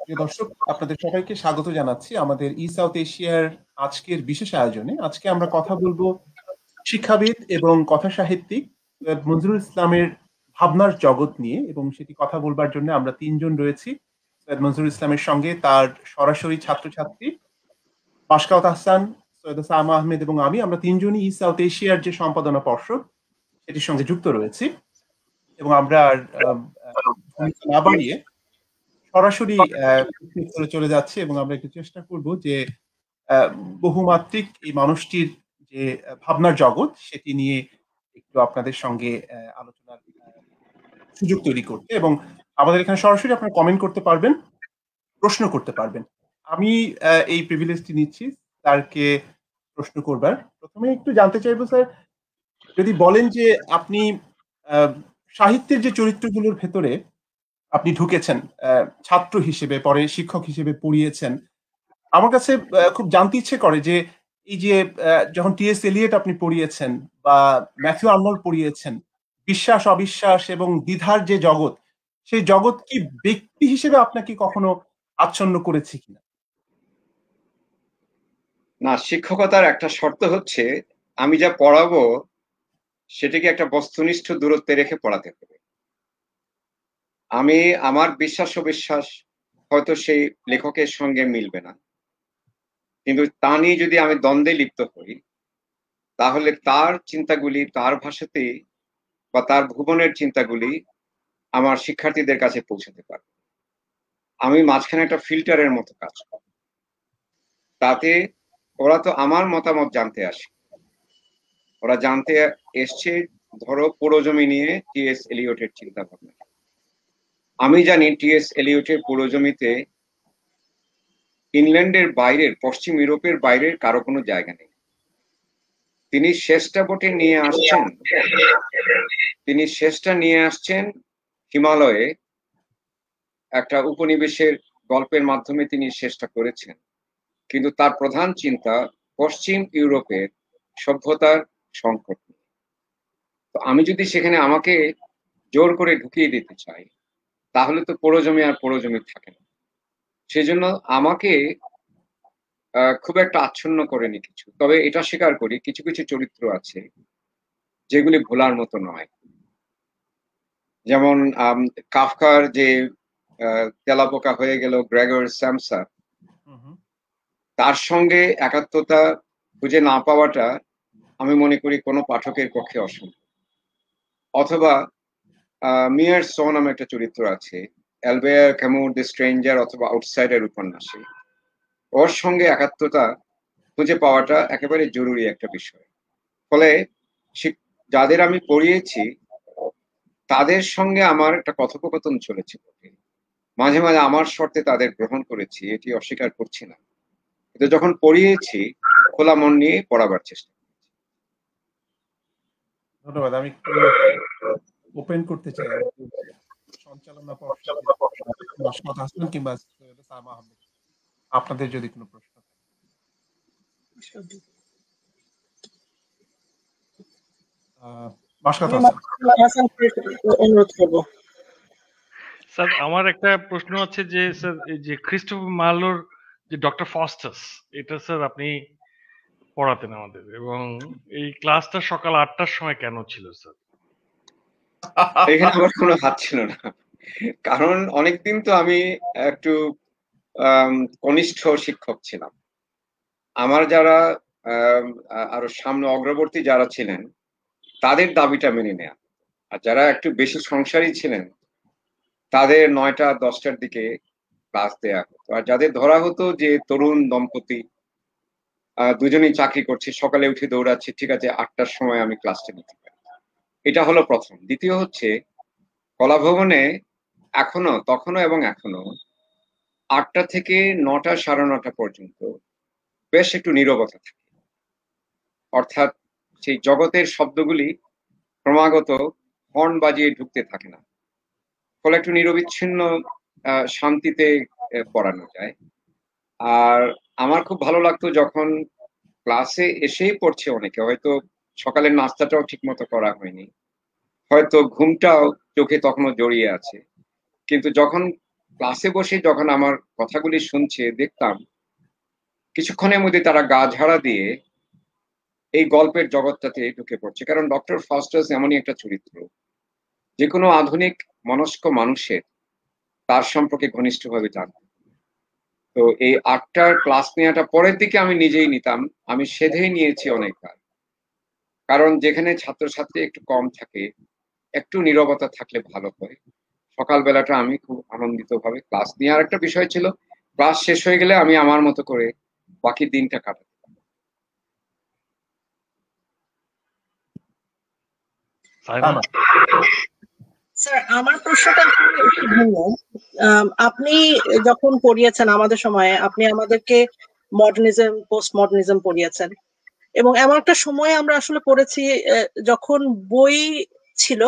প্রিয় দর্শক, আপনাদের সবাইকে স্বাগত জানাচ্ছি আমাদের ই সাউথ এশিয়ার আজকের বিশেষ আয়োজনে। আজকে আমরা কথা বলবো শিক্ষাবিদ এবং কথা সাহিত্যিক সৈয়দ মনজুরুল ইসলামের ভাবনার জগৎ নিয়ে, এবং সেটি কথা বলবার জন্য আমরা তিনজন রয়েছি সৈয়দ মনজুরুল ইসলামের সঙ্গে। তার সরাসরি ছাত্রছাত্রী মাশকাওয়াত আহসান, সৈয়দ সামা আহমেদ এবং আমরা তিনজনই ই সাউথ এশিয়ার যে সম্পাদনা পর্ষদ সেটির সঙ্গে যুক্ত রয়েছি। এবং আমরা আর ভূমিকা না বাড়িয়ে সরাসরি উত্তরে চলে যাচ্ছে, এবং আমরা একটু চেষ্টা করব যে বহুমাত্রিক এই মানুষটির যে ভাবনার জগৎ সেটি নিয়ে একটু আপনাদের সঙ্গে আলোচনার সুযোগ তৈরি করতে। এবং আমাদের এখানে সরাসরি আপনারা কমেন্ট করতে পারবেন, প্রশ্ন করতে পারবেন। আমি এই প্রিভিলেজটি নিচ্ছি স্যারকে প্রশ্ন করবার। প্রথমে একটু জানতে চাইবো স্যার, যদি বলেন যে আপনি আহ, সাহিত্যের যে চরিত্রগুলোর ভেতরে আপনি ঢুকেছেন ছাত্র হিসেবে, পরে শিক্ষক হিসেবে পড়িয়েছেন, আমার কাছে খুব জানতে ইচ্ছে করে যে এই যে যখন টি.এস. এলিয়ট আপনি পড়িয়েছেন বা ম্যাথিউ আর্নল্ড পড়িয়েছেন, বিশ্বাস অবিশ্বাস এবং দ্বিধার যে জগৎ, সেই জগৎ কি ব্যক্তি হিসেবে আপনাকে কখনো আচ্ছন্ন করেছে কিনা? না, শিক্ষকতার একটা শর্ত হচ্ছে আমি যা পড়াবো সেটাকে একটা বস্তুনিষ্ঠ দূরত্বে রেখে পড়াতে হবে। আমি আমার বিশ্বাস অবিশ্বাস হয়তো সেই লেখকের সঙ্গে মিলবে না, কিন্তু তা নিয়ে যদি আমি দ্বন্দ্বে লিপ্ত হই তাহলে তার চিন্তাগুলি তার ভাষাতেই বা তার ভুবনের চিন্তাগুলি আমার শিক্ষার্থীদের কাছে পৌঁছাতে পারে। আমি মাঝখানে একটা ফিল্টারের মতো কাজ করি, তাতে ওরা তো আমার মতামত জানতে আসে, ওরা জানতে এসছে ধরো পুরোজমি নিয়ে টি.এস. এলিয়টের চিন্তা ভাবনা। আমি জানি টি.এস. এলিয়টের পুরোজমিতে ইংল্যান্ডের বাইরের, পশ্চিম ইউরোপের বাইরের কারো কোনো জায়গা নেই। তিনি শেষটা বটে নিয়ে আসছেন, তিনি শেষটা নিয়ে আসছেন হিমালয়ে একটা উপনিবেশের গল্পের মাধ্যমে তিনি শেষটা করেছেন, কিন্তু তার প্রধান চিন্তা পশ্চিম ইউরোপের সভ্যতার সংকট। তো আমি যদি সেখানে আমাকে জোর করে ঢুকিয়ে দিতে চাই তাহলে তো পুরোজমি আর পুরোজমি থাকে না। সেজন্য আমাকে খুব একটা আচ্ছন্ন করেনি কিছু, তবে এটা স্বীকার করি কিছু কিছু চরিত্র আছে যেগুলি ভোলার মতো নয়। যেমন কাফকার যে তেলাপোকা হয়ে গেল গ্রেগর স্যামসা, তার সঙ্গে একাত্মতা খুঁজে না পাওয়াটা আমি মনে করি কোনো পাঠকের পক্ষে অসম্ভব। অথবা মিয়ার সো নামে একটা চরিত্র আছে অ্যালবেয়ার ক্যামুর দ্য স্ট্রেঞ্জার অথবা আউটসাইডার উপন্যাসে, ওর সঙ্গে একাত্মতা খুঁজে পাওয়াটা একেবারে জরুরি একটা বিষয়। ফলে যাদের আমি পড়িয়েছি তাদের সঙ্গে আমার একটা কথোপকথন চলেছে, মাঝে মাঝে আমার শর্তে তাদের গ্রহণ করেছি, এটি অস্বীকার করছি না, কিন্তু যখন পড়িয়েছি খোলা মন নিয়ে পড়াবার চেষ্টা করেছি। ধন্যবাদ। আমি ওপেন করতে চাই সঞ্চালনা পর্ষদ মাশকাওয়াত আহসান কিংবা সৈয়দ সামা আহমেদ, আপনাদের যদি কোনো প্রশ্ন থাকে। মাশকাওয়াত আহসান, অনুরোধ করব। স্যার, আমার একটা প্রশ্ন আছে যে স্যার, এই যে ক্রিস্টোফার মার্লোর যে ডক্টর ফস্টাস, এটা স্যার আপনি পড়াতেন আমাদের, এবং এই ক্লাসটা সকাল 8টার সময় কেন ছিল স্যার? এখানে আমার কোনো হাত ছিল না, কারণ অনেকদিন তো আমি একটু কনিষ্ঠ শিক্ষক ছিলাম। আমার যারা আরো সামনে অগ্রবর্তী যারা ছিলেন তাদের দাবিটা মেনে নেয়া, আর যারা একটু বেশি সংসারী ছিলেন তাদের 9টা 10টার দিকে ক্লাস দেয়া হতো। আর যাদের ধরা হতো যে তরুণ দম্পতি, দুজনেই চাকরি করছে, সকালে উঠে দৌড়াচ্ছে, ঠিক আছে 8টার সময় আমি ক্লাসটা নিতে পারি। এটা হলো প্রথম। দ্বিতীয় হচ্ছে কলাভবনে তখনো এবং এখনো 8টা থেকে 9টা 9:30 পর্যন্ত বেশ একটু নীরবতা থাকে, অর্থাৎ সেই জগতের শব্দগুলি ক্রমাগত হর্ন বাজিয়ে ঢুকতে থাকে না, ফলে একটু নিরবিচ্ছিন্ন শান্তিতে পড়ানো যায়। আর আমার খুব ভালো লাগতো যখন ক্লাসে এসেই পড়ছে অনেকে, হয়তো সকালের নাস্তাটাও ঠিক মতো করা হয়নি, হয়তো ঘুমটাও চোখে তখনও জড়িয়ে আছে, কিন্তু যখন ক্লাসে বসে যখন আমার কথাগুলি শুনছে দেখতাম কিছুক্ষণের মধ্যে তারা গা ঝাড়া দিয়ে এই গল্পের জগৎটাতে ঢুকে পড়ছে। কারণ ডক্টর ফস্টার্স এমনই একটা চরিত্র, যে কোনো আধুনিক মনস্ক মানুষের তার সম্পর্কে ঘনিষ্ঠভাবে জানত। তো এই 8টার ক্লাস নেওয়াটা পরের দিকে আমি নিজেই নিতাম, আমি সেধেই নিয়েছি অনেকবার। কারণ যেখানে ছাত্রছাত্রী একটু কম থাকে, একটু নীরবতা থাকলে ভালো হয়। সকালবেলাটা আমি খুব আনন্দিতভাবে ক্লাস নিয়ে, আর একটা বিষয় ছিল ক্লাস শেষ হয়ে গেলে আমি আমার মতো করে বাকি দিনটা কাটাতাম। স্যার, আমার প্রশ্নটা একটু ভিন্ন। আপনি যখন পড়িয়েছেন আমাদের সময়ে, আপনি আমাদেরকে মডার্নিজম, পোস্ট মডার্নিজম পড়িয়েছেন, এবং এমন একটা সময়ে আমরা আসলে পড়েছি যখন বই ছিল,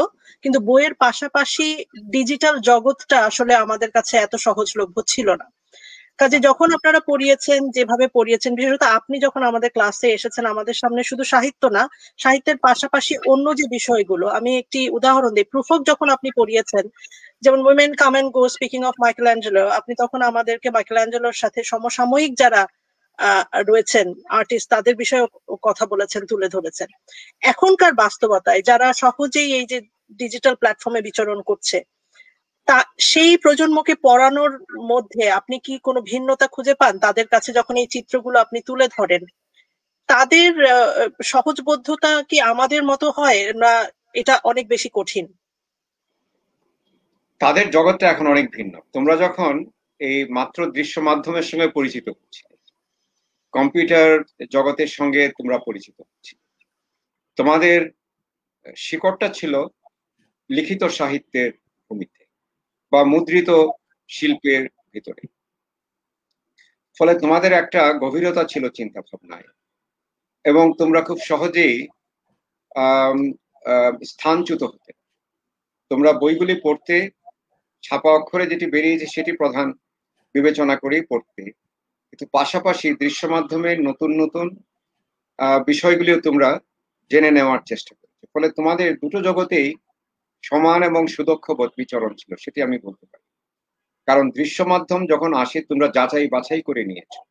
কিন্তু বইয়ের পাশাপাশি ডিজিটাল জগৎটা আসলে আমাদের কাছে এত সহজলভ্য ছিল না। কাজে যখন আপনারা পড়িয়েছেন, যেভাবে পড়িয়েছেন, বিশেষত আপনি যখন আমাদের ক্লাসে এসেছেন, আমাদের সামনে শুধু সাহিত্য না, সাহিত্যের পাশাপাশি অন্য যে বিষয়গুলো, আমি একটি উদাহরণ দিই। প্রুফক যখন আপনি পড়িয়েছেন, যেমন women come and go, speaking of Michelangelo, আপনি তখন আমাদেরকে মাইকেল অ্যাঞ্জেলোর সাথে সমসাময়িক যারা রয়েছেন আর্টিস্ট, তাদের বিষয়ে কথা বলেছেন, তুলে ধরেছেন। এখনকার বাস্তবতায় যারা সহজেই এই যে ডিজিটাল প্ল্যাটফর্মে বিচরণ করছে, তা সেই প্রজন্মকে পড়ানোর মধ্যে আপনি কি কোনো ভিন্নতা খুঁজে পান? তাদের কাছে যখন এই চিত্রগুলো আপনি তুলে ধরেন, তাদের সহজবোধ্যতা কি আমাদের মতো হয়, না এটা অনেক বেশি কঠিন? তাদের জগৎটা এখন অনেক ভিন্ন। তোমরা যখন এই মাত্র দৃশ্য মাধ্যমের সঙ্গে পরিচিত হচ্ছে, কম্পিউটার জগতের সঙ্গে তোমরা পরিচিত হচ্ছে, তোমাদের শিকড়টা ছিল লিখিত সাহিত্যের ভূমিতে বা মুদ্রিত শিল্পের ভিতরে। ফলে তোমাদের একটা গভীরতা ছিল চিন্তা ভাবনায়, এবং তোমরা খুব সহজেই স্থানচ্যুত হতে। তোমরা বইগুলি পড়তে, ছাপা অক্ষরে যেটি বেরিয়েছে সেটি প্রধান বিবেচনা করেই পড়তে, কিন্তু পাশাপাশি দৃশ্য মাধ্যমের নতুন নতুন বিষয়গুলিও তোমরা জেনে নেওয়ার চেষ্টা করছো। ফলে তোমাদের দুটো জগতেই সমান এবং সুদক্ষ বিচরণ ছিল, সেটি আমি বলতে পারি। কারণ দৃশ্য মাধ্যম যখন আসে তোমরা যাচাই বাছাই করে নিয়েছো।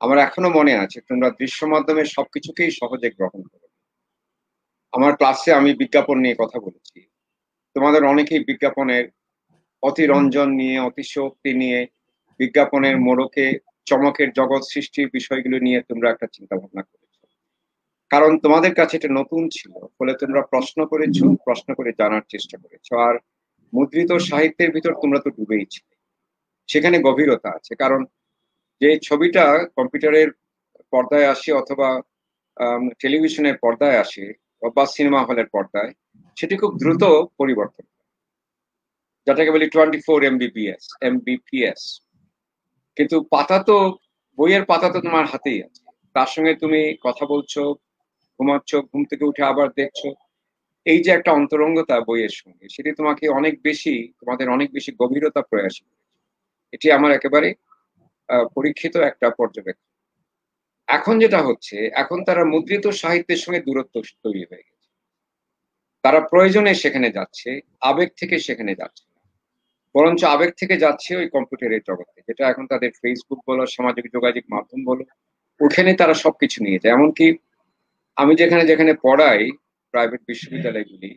আমার এখনো মনে আছে তোমরা দৃশ্য মাধ্যমের সবকিছুকেই সহজে গ্রহণ করো। আমার ক্লাসে আমি বিজ্ঞাপন নিয়ে কথা বলেছি, তোমাদের অনেকেই বিজ্ঞাপনের অতিরঞ্জন নিয়ে, অতিশক্তি নিয়ে, বিজ্ঞাপনের মোড়কে চমকের জগৎ সৃষ্টির বিষয়গুলো নিয়ে তোমরা একটা চিন্তা ভাবনা করেছো। কারণ তোমাদের কাছে এটা নতুন ছিল, ফলে তোমরা প্রশ্ন করেছো, প্রশ্ন করে জানার চেষ্টা করেছো। আর মুদ্রিত সাহিত্যের ভিতর তোমরা তো ডুবেই ছিলে, সেখানে গভীরতা আছে। কারণ যে ছবিটা কম্পিউটারের পর্দায় আসে অথবা টেলিভিশনের পর্দায় আসে বা সিনেমা হলের পর্দায়, সেটি খুব দ্রুত পরিবর্তন, যেটাকে বলি 24 MBPS। কিন্তু পাতা তো, বইয়ের পাতা তো তোমার হাতেই আছে, তার সঙ্গে তুমি কথা বলছো, ঘুমাচ্ছ, ঘুম থেকে উঠে আবার দেখছো। এই যে একটা অন্তরঙ্গতা বইয়ের সঙ্গে, সেটি তোমাকে অনেক বেশি, তোমাদের অনেক বেশি গভীরতা প্রয়াসী করেছে। এটি আমার একেবারে পরীক্ষিত একটা পর্যবেক্ষণ। এখন যেটা হচ্ছে, এখন তারা মুদ্রিত সাহিত্যের সঙ্গে দূরত্ব তৈরি হয়ে গেছে। তারা প্রয়োজনে সেখানে যাচ্ছে, আবেগ থেকে সেখানে যাচ্ছে না, বরঞ্চ আবেগ থেকে যাচ্ছে ওই কম্পিউটারের জগতে, যেটা এখন তাদের ফেসবুক বলো, সামাজিক যোগাযোগ মাধ্যম বলো, ওখানে তারা সবকিছু নিয়ে যায়। এমনকি আমি যেখানে যেখানে পড়াই, প্রাইভেট বিশ্ববিদ্যালয়গুলি,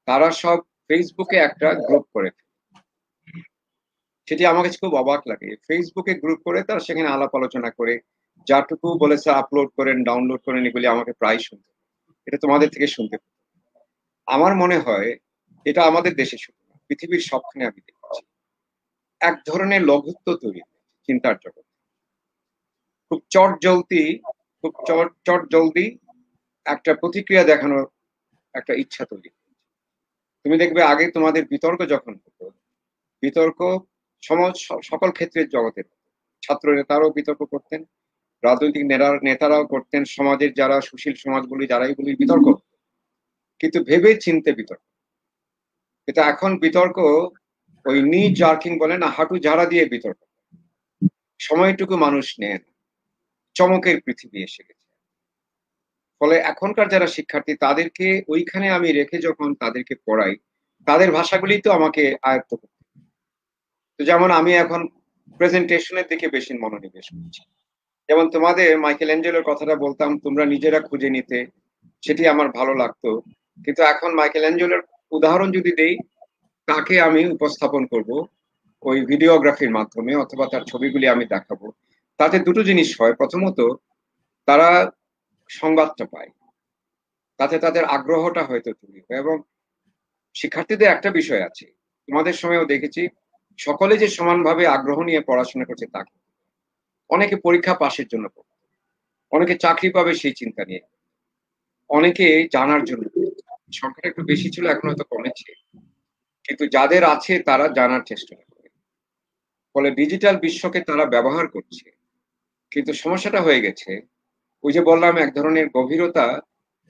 তারা সব ফেসবুকে একটা গ্রুপ করে, সেটি আমার কাছে খুব অবাক লাগে। ফেসবুকে গ্রুপ করে তারা সেখানে আলাপ আলোচনা করে, যাটুকু বলেছে আপলোড করেন, ডাউনলোড করেন, এগুলি আমাকে প্রায় শুনতে, এটা তোমাদের থেকে শুনতে। আমার মনে হয় এটা আমাদের দেশে শুধু না, পৃথিবীর সবখানে আমি দেখছি এক ধরনের লঘুত্ব তৈরি হয়েছে চিন্তার জগৎ। খুব চট জলদি একটা প্রতিক্রিয়া দেখানোর একটা ইচ্ছা তৈরি হয়েছে। তুমি দেখবে আগে তোমাদের বিতর্ক যখন হতো, বিতর্ক সকল ক্ষেত্রের জগতের, ছাত্র নেতারাও বিতর্ক করতেন, রাজনৈতিক নেতারাও করতেন, সমাজের যারা সুশীল সমাজগুলি যারাই বলি বিতর্ক, কিন্তু ভেবে চিনতে বিতর্ক। এটা এখন বিতর্ক ওই নি জার্কিং বলে না, হাঁটু ঝাড়া দিয়ে বিতর্ক, সময়টুকু মানুষ নেন, চমকের পৃথিবী এসে গেছে। ফলে এখনকার যারা শিক্ষার্থী, তাদেরকে ওইখানে আমি রেখে যখন তাদেরকে পড়াই, তাদের ভাষাগুলি তো আমাকে আয়ত্ত করতে, তো যেমন আমি এখন প্রেজেন্টেশনের দিকে বেশি মনোনিবেশ করছি। যেমন তোমাদের মাইকেল অ্যাঞ্জেলোর কথাটা বলতাম, তোমরা নিজেরা খুঁজে নিতে, সেটি আমার ভালো লাগতো। কিন্তু এখন মাইকেল অ্যাঞ্জেলোর উদাহরণ যদি দেই, তাকে আমি উপস্থাপন করব ওই ভিডিওগ্রাফির মাধ্যমে, অথবা তার ছবিগুলি আমি দেখাবো। তাতে দুটো জিনিস হয়। প্রথমত, তারা সংবাদটা পায়, তাতে তাদের আগ্রহটা হয়তো তৈরি হয়। এবং শিক্ষার্থীদের একটা বিষয় আছে, তোমাদের সময়ও দেখেছি, সকলে যে সমানভাবে আগ্রহ নিয়ে পড়াশোনা করছে তা না। অনেকে পরীক্ষা পাশের জন্য পড়ে, অনেকে চাকরি পাবে সেই চিন্তা নিয়ে, অনেকে জানার জন্য। সংখ্যাটা একটু বেশি ছিল, এখন হয়তো কমেছে, কিন্তু যাদের আছে তারা জানার চেষ্টা করে। ফলে ডিজিটাল বিশ্বকে তারা ব্যবহার করছে। কিন্তু সমস্যাটা হয়ে গেছে, ওই যে বললাম, এক ধরনের গভীরতা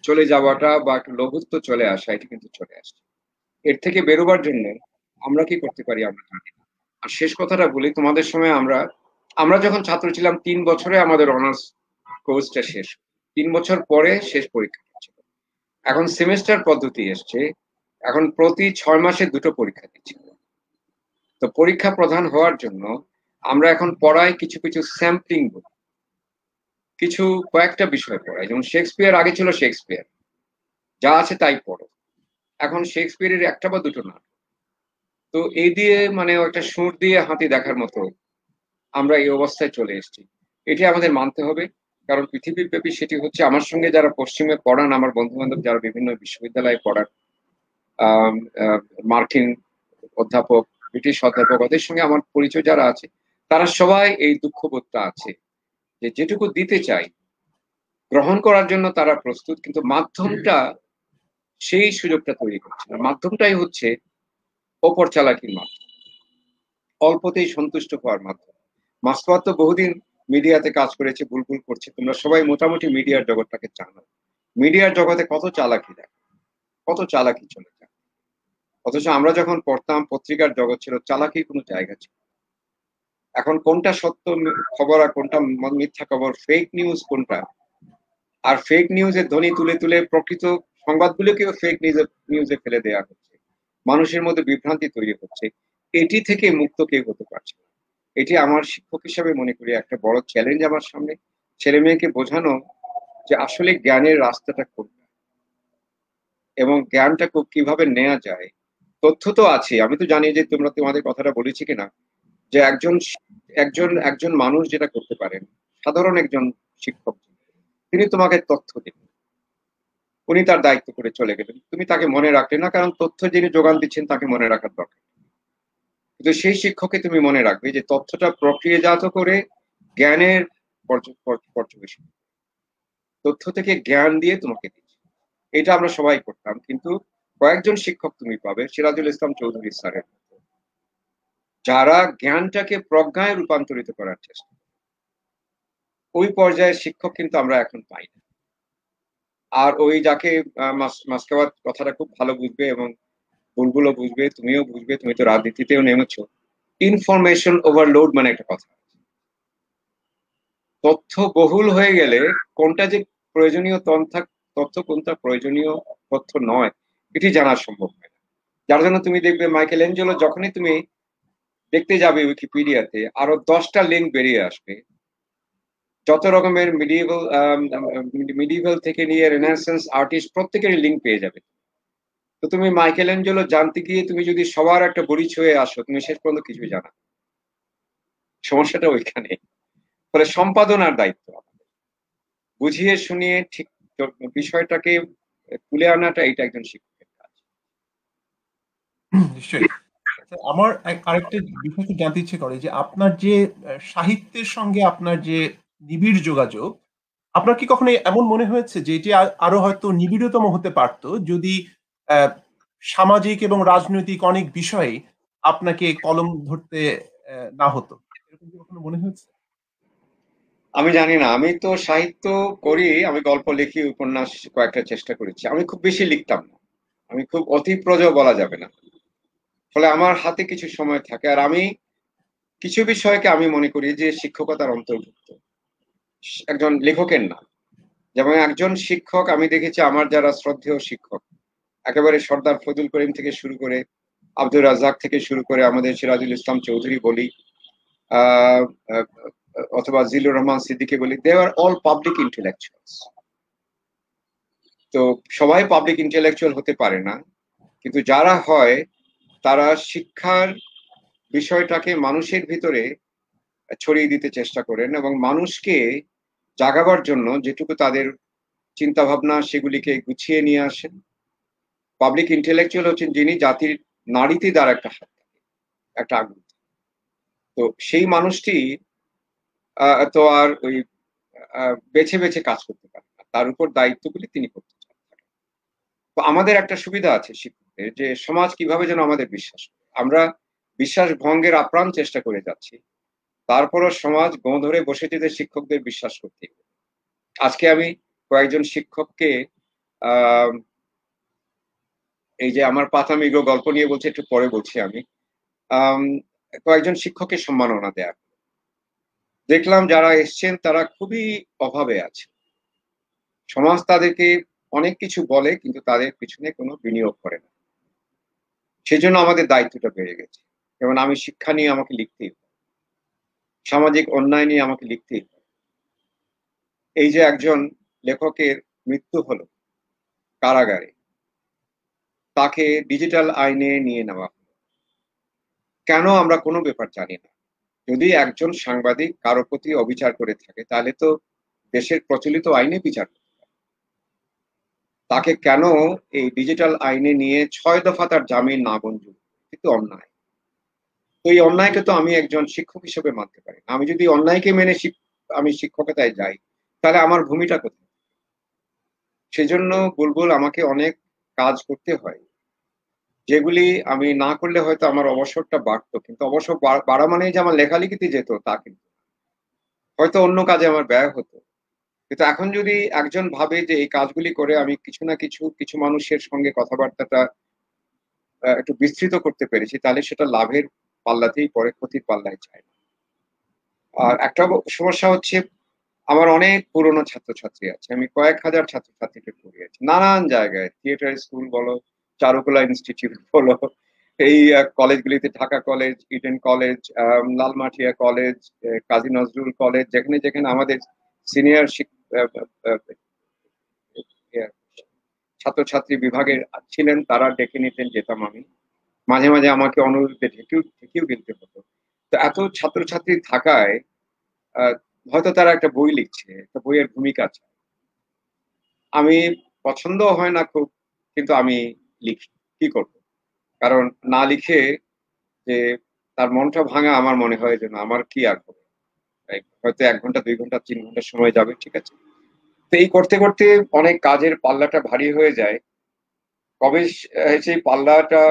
চলে যাওয়াটা বা একটা লঘুত্ব চলে আসা, এটি কিন্তু চলে আসছে। এর থেকে বেরোবার জন্য আমরা কি করতে পারি আমরা জানি না। আর শেষ কথাটা বলি, তোমাদের সময় আমরা যখন ছাত্র ছিলাম 3 বছরে আমাদের অনার্স কোর্সটা শেষ, 3 বছর পরে শেষ পরীক্ষা ছিল। এখন সেমেস্টার পদ্ধতি এসছে, এখন প্রতি 6 মাসে 2টো পরীক্ষা দিচ্ছে। তো পরীক্ষা প্রধান হওয়ার জন্য আমরা এখন পড়াই কিছু কিছু স্যাম্পলিং বই, কিছু কয়েকটা বিষয় পড়াই। যেমন শেক্সপিয়ার আগে ছিল শেক্সপিয়ার, যা আছে তাই পড়ো। এখন শেক্সপিয়ারের একটা বা দুটো না। তো এই দিয়ে মানে একটা সুর দিয়ে হাতি দেখার মতো আমরা এই অবস্থায় চলে এসেছি। এটি আমাদের মানতে হবে, কারণ পৃথিবীব্যাপী সেটি হচ্ছে। আমার সঙ্গে যারা পশ্চিমে পড়ান, আমার বন্ধু বান্ধব যারা বিভিন্ন বিশ্ববিদ্যালয়ে পড়ান, মার্কিন অধ্যাপক, ব্রিটিশ অধ্যাপক, ওদের সঙ্গে আমার পরিচয় যারা আছে, তারা সবাই এই দুঃখবোধটা আছে যে যেটুকু দিতে চাই, গ্রহণ করার জন্য তারা প্রস্তুত, কিন্তু মাধ্যমটা সেই সুযোগটা তৈরি করছে না। মাধ্যমটাই হচ্ছে ওপর চালাকির মাধ্যম, অল্পতেই সন্তুষ্ট হওয়ার মাধ্যম। মাসওয়াত তো বহুদিন মিডিয়াতে কাজ করেছে, বুলবুল করছে, তোমরা সবাই মোটামুটি মিডিয়ার জগৎটাকে জানো। মিডিয়ার জগতে কত চালাকি দেয়, কত চালাকি চলে যায়। অথচ আমরা যখন পড়তাম, পত্রিকার জগৎ ছিল, চালাকির কোনো জায়গা ছিল। এখন কোনটা সত্য খবর আর কোনটা মিথ্যা খবর, ফেক নিউজ কোনটা, আর ফেক নিউজের ধ্বনি তুলে তুলে প্রকৃত সংবাদগুলোকেও ফেক নিউজে ফেলে দেওয়া হচ্ছে, মানুষের মধ্যে বিভ্রান্তি তৈরি হচ্ছে। এটি থেকে মুক্ত কেউ হতে পারছে না। এটি আমার শিক্ষক হিসেবে মনে করি একটা বড় চ্যালেঞ্জ আমার সামনে, ছেলে মেয়েকে বোঝানো যে আসলে জ্ঞানের রাস্তাটা কোনটা এবং জ্ঞানটা কিভাবে নেওয়া যায়। তথ্য তো আছে, আমি তো জানি যে তোমরা তোমাদের কথাটা বলেছি কিনা, যে একজন একজন একজন মানুষ যেটা করতে পারেন, সাধারণ একজন শিক্ষক, তিনি তোমাকে তথ্য দিলেন, উনি তার দায়িত্ব করে চলে গেলেন, তুমি তাকে মনে রাখলে না, কারণ তথ্য যিনি যোগান দিচ্ছেন তাকে মনে রাখার দরকার। কিন্তু সেই শিক্ষককে তুমি মনে রাখবে যে তথ্যটা প্রক্রিয়াজাত করে জ্ঞানের পর্যবেক্ষণ, তথ্য থেকে জ্ঞান দিয়ে তোমাকে দিচ্ছে। এটা আমরা সবাই করতাম, কিন্তু কয়েকজন শিক্ষক তুমি পাবে, সিরাজুল ইসলাম চৌধুরী স্যারের, যারা জ্ঞানটাকে প্রজ্ঞায় রূপান্তরিত করার চেষ্টা। ওই পর্যায়ের শিক্ষক কিন্তু আমরা এখন পাই না। আর ওই যাকে মাসকাওয়াত কথাটা খুব ভালো বুঝবে এবং বুলবুলও বুঝবে, তুমিও বুঝবে, তুমি তো রাজনীতিতেও নেমেছো, ইনফরমেশন ওভারলোড মানে একটা কথা। তথ্য বহুল হয়ে গেলে কোনটা যে প্রয়োজনীয় তথ্য, কোনটা প্রয়োজনীয় তথ্য নয়, এটি জানা সম্ভব হয় না। যার জন্য তুমি দেখবে মাইকেল অ্যাঞ্জেলো যখনই তুমি দেখতে যাবে উইকিপিডিয়াতে, আরো 10টা লিঙ্ক বেরিয়ে আসবে, যত রকমের মিডিভেল থেকে নিয়ে রেনেসান্স আর্টিস্ট প্রত্যেকেরই লিঙ্ক পেয়ে যাবে। তো তুমি মাইকেল অ্যাঞ্জেলো জানতে গিয়ে তুমি যদি সবার একটা বড়ি ছুঁয়ে আসো, তুমি শেষ পর্যন্ত কিছুই জানা। সমস্যাটা ওইখানে। ফলে সম্পাদনার দায়িত্ব বুঝিয়ে শুনিয়ে ঠিক বিষয়টাকে তুলে আনাটা, এটা একজন শিক্ষকের কাজ। নিশ্চয়ই। আমার আরেকটা বিষয় জানতে ইচ্ছে করে যে আপনার যে সাহিত্যের সঙ্গে আপনার যে নিবিড় যোগাযোগ, আপনার কি কখনো এমন মনে হয়েছে যে এটি আরো হয়তো নিবিড়তম হতে পারত যদি সামাজিক এবং রাজনৈতিক অনেক বিষয়ে আপনাকে কলম ধরতে না হতো? এরকম কি কখনো মনে হয়েছে? আমি জানি না, আমি তো সাহিত্য করি, আমি গল্প লিখি, উপন্যাস কয়েকটা চেষ্টা করেছি। আমি খুব বেশি লিখতাম না, আমি খুব অতিপ্রজ বলা যাবে না। ফলে আমার হাতে কিছু সময় থাকে, আর আমি কিছু বিষয়কে আমি মনে করি যে শিক্ষকতার অন্তর্ভুক্ত, একজন লেখকের না। যেমন একজন শিক্ষক, আমি দেখেছি আমার যারা শ্রদ্ধেয় শিক্ষক, একেবারে সর্দার ফজল করিম থেকে শুরু করে আব্দুর রাজ্জাক থেকে শুরু করে আমাদের সিরাজুল ইসলাম চৌধুরী বলি, অথবা জিলুর রহমান সিদ্দিকী বলি, দে আর অল পাবলিক ইন্টেলেকচুয়ালস। তো সবাই পাবলিক ইন্টেলেকচুয়াল হতে পারে না, কিন্তু যারা হয় তারা শিক্ষার বিষয়টাকে মানুষের ভিতরে ছড়িয়ে দিতে চেষ্টা করেন এবং মানুষকে জাগাবার জন্য যেটুকু তাদের চিন্তা ভাবনা সেগুলিকে গুছিয়ে নিয়ে আসেন। পাবলিক ইন্টেলেকচুয়াল হচ্ছেন যিনি জাতির নাড়িতে দ্বারা একটা হাত থাকে, একটা আগুন। তো সেই মানুষটি তো আর ওই বেছে বেছে কাজ করতে পারে না, তার উপর দায়িত্বগুলি তিনি করতে চান। তো আমাদের একটা সুবিধা আছে শিক্ষকদের, যে সমাজ কিভাবে যেন আমাদের বিশ্বাস করে, আমরা বিশ্বাস ভঙ্গের আপ্রাণ চেষ্টা করে যাচ্ছি, তারপরও সমাজ গো ধরে বসে যেতে শিক্ষকদের বিশ্বাস করতে। আজকে আমি কয়েকজন শিক্ষককে এই যে আমার পাতামিগ্র গল্প নিয়ে বলছি, একটু পরে বলছি, আমি কয়েকজন শিক্ষককে সম্মাননা দেয়া দেখলাম, যারা এসছেন তারা খুবই অভাবে আছে, সমাজ তাদেরকে অনেক কিছু বলে কিন্তু তাদের পিছনে কোনো বিনিয়োগ করে না। সেজন্য আমাদের দায়িত্বটা বেড়ে গেছে। যেমন আমি শিক্ষা নিয়ে আমাকে লিখতেই হয়, সামাজিক অন্যায় নিয়ে আমাকে লিখতেই হয়। এই যে একজন লেখকের মৃত্যু হলো কারাগারে, তাকে ডিজিটাল আইনে নিয়ে নেওয়া হলো, কেন আমরা কোনো ব্যাপার জানি না। যদি একজন সাংবাদিক কারো প্রতি অবিচার করে থাকে তাহলে তো দেশের প্রচলিত আইনে বিচার করতে পারে, তাকে কেন এই ডিজিটাল আইনে নিয়ে 6 দফা তার জামিন না মঞ্জুর, কিন্তু অন্যায়। তো এই অন্যায়কে তো আমি একজন শিক্ষক হিসেবে মানতে পারি না। আমি যদি অন্যায়কে মেনে আমি শিক্ষকতায় যাই, তাহলে আমার ভূমিটা কোথায়? সেজন্য বুলবুল আমাকে অনেক কাজ করতে হয়, যেগুলি আমি না করলে হয়তো আমার অবসরটা বাড়তো, কিন্তু অবসর বাড়া মানে যে আমার লেখালেখিতে যেত তা কিন্তু, হয়তো অন্য কাজে আমার ব্যয় হতো। কিন্তু এখন যদি একজন ভাবে যে এই কাজগুলি করে আমি কিছু না কিছু মানুষের সঙ্গে কথাবার্তাটা একটু বিস্তৃত করতে পেরেছি, তাহলে সেটা লাভের পাল্লাতেই পরে, ক্ষতির পাল্লায় যায় না। আর একটা সমস্যা হচ্ছে, আমার অনেক পুরনো ছাত্রছাত্রী আছে, আমি কয়েক হাজার ছাত্রছাত্রীকে পড়িয়েছি নানান জায়গায়, থিয়েটার স্কুল বলো, চারুকলা ইনস্টিটিউট বলো, এই কলেজগুলিতে, Dhaka college, Eden college, Lalmatia college, Kazi Nazrul college, যেখানে যেখানে আমাদের সিনিয়র ছাত্রছাত্রী বিভাগের ছিলেন, তারা ডেকে নিতেন, যেতাম আমি। মাঝে মাঝে আমাকে অনুরোধে ঢেকেও গেলতে হতো। তো এত ছাত্রছাত্রী থাকায় হয়তো তারা একটা বই লিখছে, একটা বইয়ের ভূমিকা আছে, আমি পছন্দ হয় না খুব, কিন্তু আমি লিখি, কি করব? কারণ না লিখে যে তার মনটা ভাঙা, আমার মনে হয় যে না, আমার কি আর হবে, হয়তো 1 ঘন্টা 2 ঘন্টা 3 ঘন্টা সময় যাবে, ঠিক আছে। তো এই করতে করতে অনেক কাজের পাল্লাটা ভারী হয়ে যায়। কবে সেই পাল্লাটা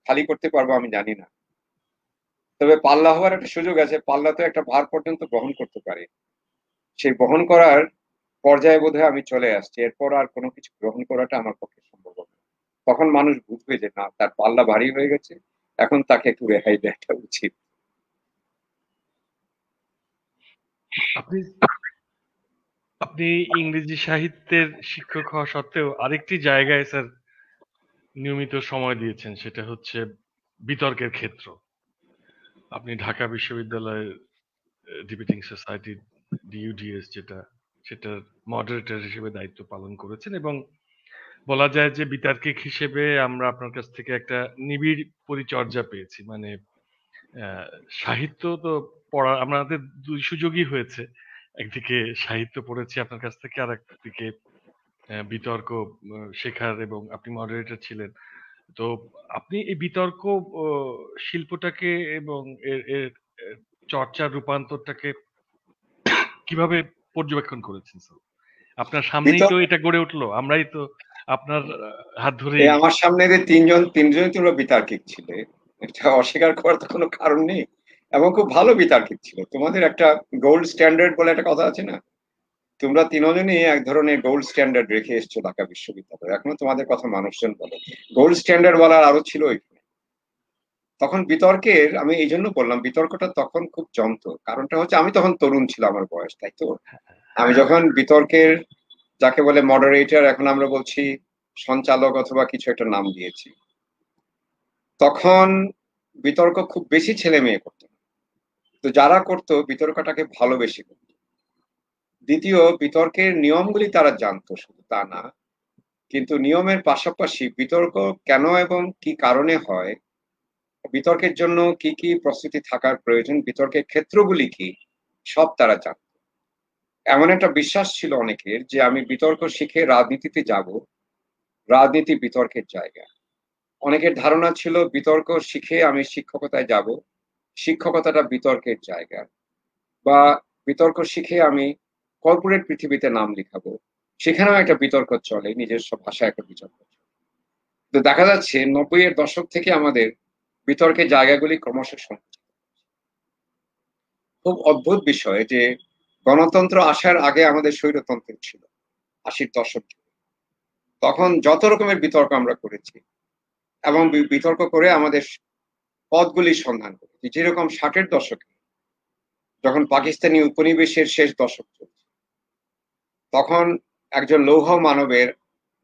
খালি করতে পারবো আমি জানি না, তবে পাল্লা হওয়ার একটা সুযোগ আছে। পাল্লা তো একটা ভার পর্যন্ত বহন করতে পারে, সেই বহন করার পর্যায়ে বোধহয় আমি চলে আসছি। এরপর আর কোনো কিছু গ্রহণ করাটা আমার পক্ষে সম্ভব হবে না। তখন মানুষ বুঝবে যে না, তার পাল্লা ভারী হয়ে গেছে, এখন তাকে একটু রেহাই দেওয়াটা উচিত। আপনি আপনি ইংরেজি সাহিত্যের শিক্ষক হওয়া সত্ত্বেও আরেকটি জায়গায় স্যার নিয়মিত সময় দিয়েছেন, সেটা হচ্ছে বিতর্কের ক্ষেত্র। আপনি ঢাকা বিশ্ববিদ্যালয়ের ডিবেটিং সোসাইটি ডিইউডিএস সেটার মডারেটর হিসেবে দায়িত্ব পালন করেছেন, এবং বলা যায় যে বিতার্কিক হিসেবে আমরা আপনার কাছ থেকে একটা নিবিড় পরিচর্যা পেয়েছি। মানে সাহিত্য তো পড়া আমাদের 2 সুযোগই হয়েছে, একদিকে সাহিত্য পড়েছি আপনার কাছ থেকে, আর একদিকে বিতর্ক শেখার, এবং আপনি মডারেটর ছিলেন। তো আপনি এই বিতর্ক শিল্পটাকে এবং এর এর এর চর্চার রূপান্তরটাকে কিভাবে পর্যবেক্ষণ করেছেন স্যার? আপনার সামনেই তো এটা গড়ে উঠলো, আমরাই তো আপনার হাত ধরে। আমার সামনে যে তিনজনই তোমরা বিতার্কিক ছিলে, এটা অস্বীকার করার তো কোনো কারণ নেই, এবং খুব ভালো বিতার্কিক ছিল। তোমাদের একটা গোল্ড স্ট্যান্ডার্ড বলে একটা কথা আছে না, তোমরা তিনজনই এক ধরনের গোল্ড স্ট্যান্ডার্ড রেখে এসছো ঢাকা বিশ্ববিদ্যালয়ে, এখনো তোমাদের কথা মানুষজন বলে। গোল্ড স্ট্যান্ডার্ড বলার আরো ছিল এখানে। তখন বিতর্কের, আমি এই জন্য বললাম বিতর্কটা তখন খুব জমতো, কারণটা হচ্ছে আমি তখন তরুণ ছিল, আমার বয়স, তাই তো। আমি যখন বিতর্কের, যাকে বলে মডারেটর, এখন আমরা বলছি সঞ্চালক অথবা কিছু একটা নাম দিয়েছি, তখন বিতর্ক খুব বেশি ছেলে মেয়ে করতো, তো যারা করতো বিতর্কটাকে ভালোবেসে করতো। দ্বিতীয়, বিতর্কের নিয়মগুলি তারা জানতো, শুধু তা না, কিন্তু নিয়মের পাশাপাশি বিতর্ক কেন এবং কি কারণে হয়, বিতর্কের জন্য কি কি প্রস্তুতি থাকার প্রয়োজন, বিতর্কের ক্ষেত্রগুলি কি, সব তারা জানত। এমন একটা বিশ্বাস ছিল অনেকের যে আমি বিতর্ক শিখে রাজনীতিতে যাব, রাজনীতি বিতর্কের জায়গা। অনেকের ধারণা ছিল বিতর্ক শিখে আমি শিক্ষকতায় যাব, শিক্ষকতাটা বিতর্কের জায়গা। বা বিতর্ক শিখে আমি কর্পোরেট পৃথিবীতে নাম লিখাবো, সেখানেও একটা বিতর্ক চলে, নিজস্ব ভাষায় একটা বিতর্ক চলে। তো দেখা যাচ্ছে 90-এর দশক থেকে আমাদের বিতর্কের জায়গাগুলি ক্রমশ সংকুচিত। খুব অদ্ভুত বিষয় যে গণতন্ত্র আসার আগে আমাদের স্বৈরতন্ত্র ছিল 80-র দশক। তখন যত রকমের বিতর্ক আমরা করেছি এবং বিতর্ক করে আমাদের পথগুলি সন্ধান করেছি। যেরকম 60-এর দশকে যখন পাকিস্তানি উপনিবেশের শেষ দশক চলছে, তখন একজন লৌহ মানবের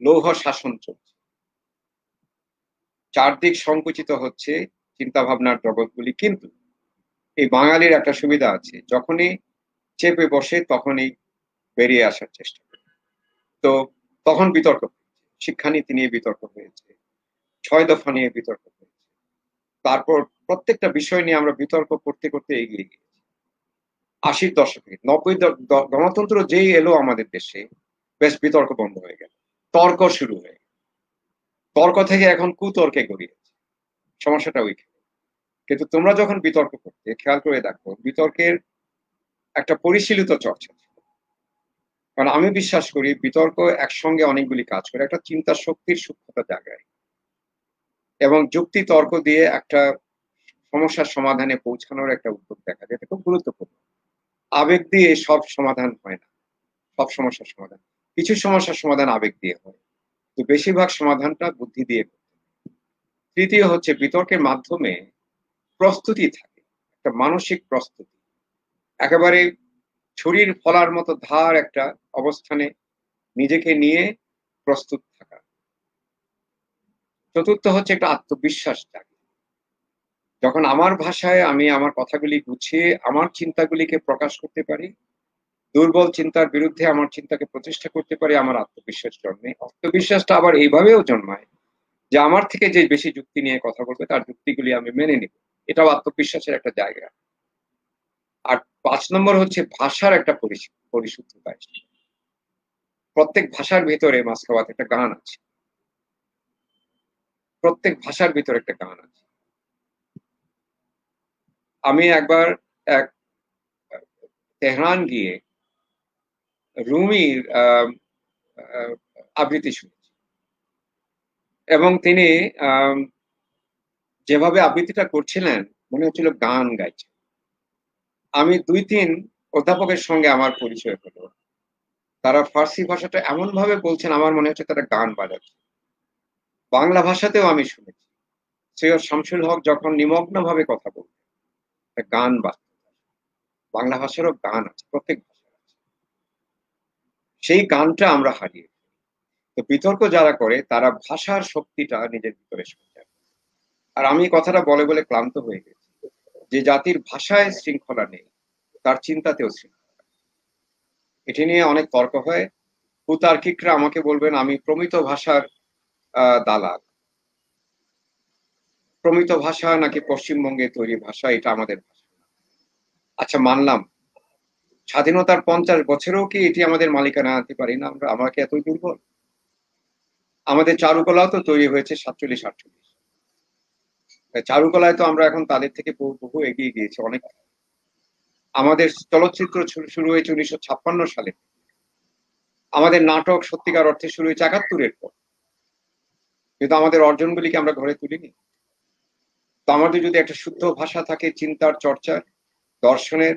লৌহ শাসন চলছে, চারদিক সংকুচিত হচ্ছে চিন্তা ভাবনার জগৎগুলি। কিন্তু এই বাঙালির একটা সুবিধা আছে, যখনই চেপে বসে তখনই বেরিয়ে আসার চেষ্টা করে। তো তখন বিতর্ক, শিক্ষানীতি নিয়ে বিতর্ক হয়েছে, 6 দফা নিয়ে বিতর্ক হয়েছে, তারপর প্রত্যেকটা বিষয় নিয়ে আমরা বিতর্ক করতে করতে এগিয়ে গিয়েছি। 80-র দশকে 90 গণতন্ত্র যেই এলো আমাদের দেশে, বেশ বিতর্ক বন্ধ হয়ে গেল, তর্ক শুরু হয়ে গেল। তর্ক থেকে এখন কুতর্কে গড়িয়েছে, সমস্যাটা ওইখানে। কিন্তু তোমরা যখন বিতর্ক করতে, খেয়াল করে দেখো বিতর্কের একটা পরিশীলিত চর্চা ছিল। কারণ আমি বিশ্বাস করি বিতর্ক একসঙ্গে অনেকগুলি কাজ করে, একটা চিন্তা শক্তির সূক্ষ্মতা জায়গায়, এবং যুক্তি তর্ক দিয়ে একটা সমস্যার সমাধানে পৌঁছানোর একটা উদ্যোগ দেখা যায়, এটা খুব গুরুত্বপূর্ণ। আবেগ দিয়ে সব সমাধান হয় না, সব সমস্যার সমাধান, কিছু সমস্যার সমাধান আবেগ দিয়ে হয়, তো বেশিরভাগ সমাধানটা বুদ্ধি দিয়ে। তৃতীয় হচ্ছে বিতর্কের মাধ্যমে প্রস্তুতি থাকে, একটা মানসিক প্রস্তুতি, একেবারে ছুরির ফলার মতো ধার একটা অবস্থানে নিজেকে নিয়ে প্রস্তুত থাকা। চতুর্থ হচ্ছে একটা আত্মবিশ্বাস জাগে, যখন আমার ভাষায় আমি আমার কথাগুলি গুছিয়ে আমার চিন্তাগুলিকে প্রকাশ করতে পারি, দুর্বল চিন্তার বিরুদ্ধে আমার চিন্তাকে প্রতিষ্ঠা করতে পারি, আমার আত্মবিশ্বাস জন্মে। আত্মবিশ্বাসটা আবার এইভাবেও জন্মায় যে আমার থেকে যে বেশি যুক্তি নিয়ে কথা বলবে তার যুক্তিগুলি আমি মেনে নিব, এটাও আত্মবিশ্বাসের একটা জায়গা। আর 5 নম্বর হচ্ছে ভাষার একটা পরিশুদ্ধতা। প্রত্যেক ভাষার ভিতরে মাসকাবাত একটা গান আছে, প্রত্যেক ভাষার ভিতরে একটা গান আছে। আমি একবার এক তেহরান গিয়ে রুমির আবৃত্তি শুনেছি, এবং তিনি যেভাবে আবৃত্তিটা করছিলেন মনে হচ্ছিল গান গাইছেন। আমি 2-3 অধ্যাপকের সঙ্গে আমার পরিচয় হলো, তারা ফার্সি ভাষাটা এমন ভাবে বলছেন আমার মনে হচ্ছে তারা গান বাজাচ্ছে। বাংলা ভাষাতেও আমি শুনেছি সৈয়দ শামসুল হক যখন নিমগ্ন ভাবে কথা বলতেন, গান বাজত। বাংলা ভাষারও গান আছে, প্রত্যেক ভাষার আছে, সেই গানটা আমরা হারিয়ে। তো বিতর্ক যারা করে তারা ভাষার শক্তিটা নিজের ভিতরে সঞ্চার। আর আমি কথাটা বলে বলে ক্লান্ত হয়ে গেছি, যে জাতির ভাষায় শৃঙ্খলা নেই তার চিন্তাতেও শৃঙ্খলা। এটি নিয়ে অনেক তর্ক হয়, কুতার্কিকরা আমাকে বলবেন আমি প্রমিত ভাষার দালাল। প্রমিত ভাষা নাকি পশ্চিমবঙ্গে তৈরি ভাষা, এটা আমাদের ভাষা। আচ্ছা মানলাম, স্বাধীনতার 50 বছরেও কি এটি আমাদের মালিকানা আনতে পারি না আমরা? আমাকে এতই দুর্বল? আমাদের চারুকলাও তো তৈরি হয়েছে 47-48। চারুকলায় তো আমরা এখন তাদের থেকে বহু এগিয়ে গিয়েছি অনেক। আমাদের চলচ্চিত্র শুরু হয়েছে 1956 সালে, আমাদের নাটক সত্যিকার অর্থে শুরু হয়েছে 71-এর পর, কিন্তু আমাদের অর্জনগুলিকে আমরা ঘরে তুলিনি। তো আমাদের যদি একটা শুদ্ধ ভাষা থাকে, চিন্তার চর্চার, দর্শনের,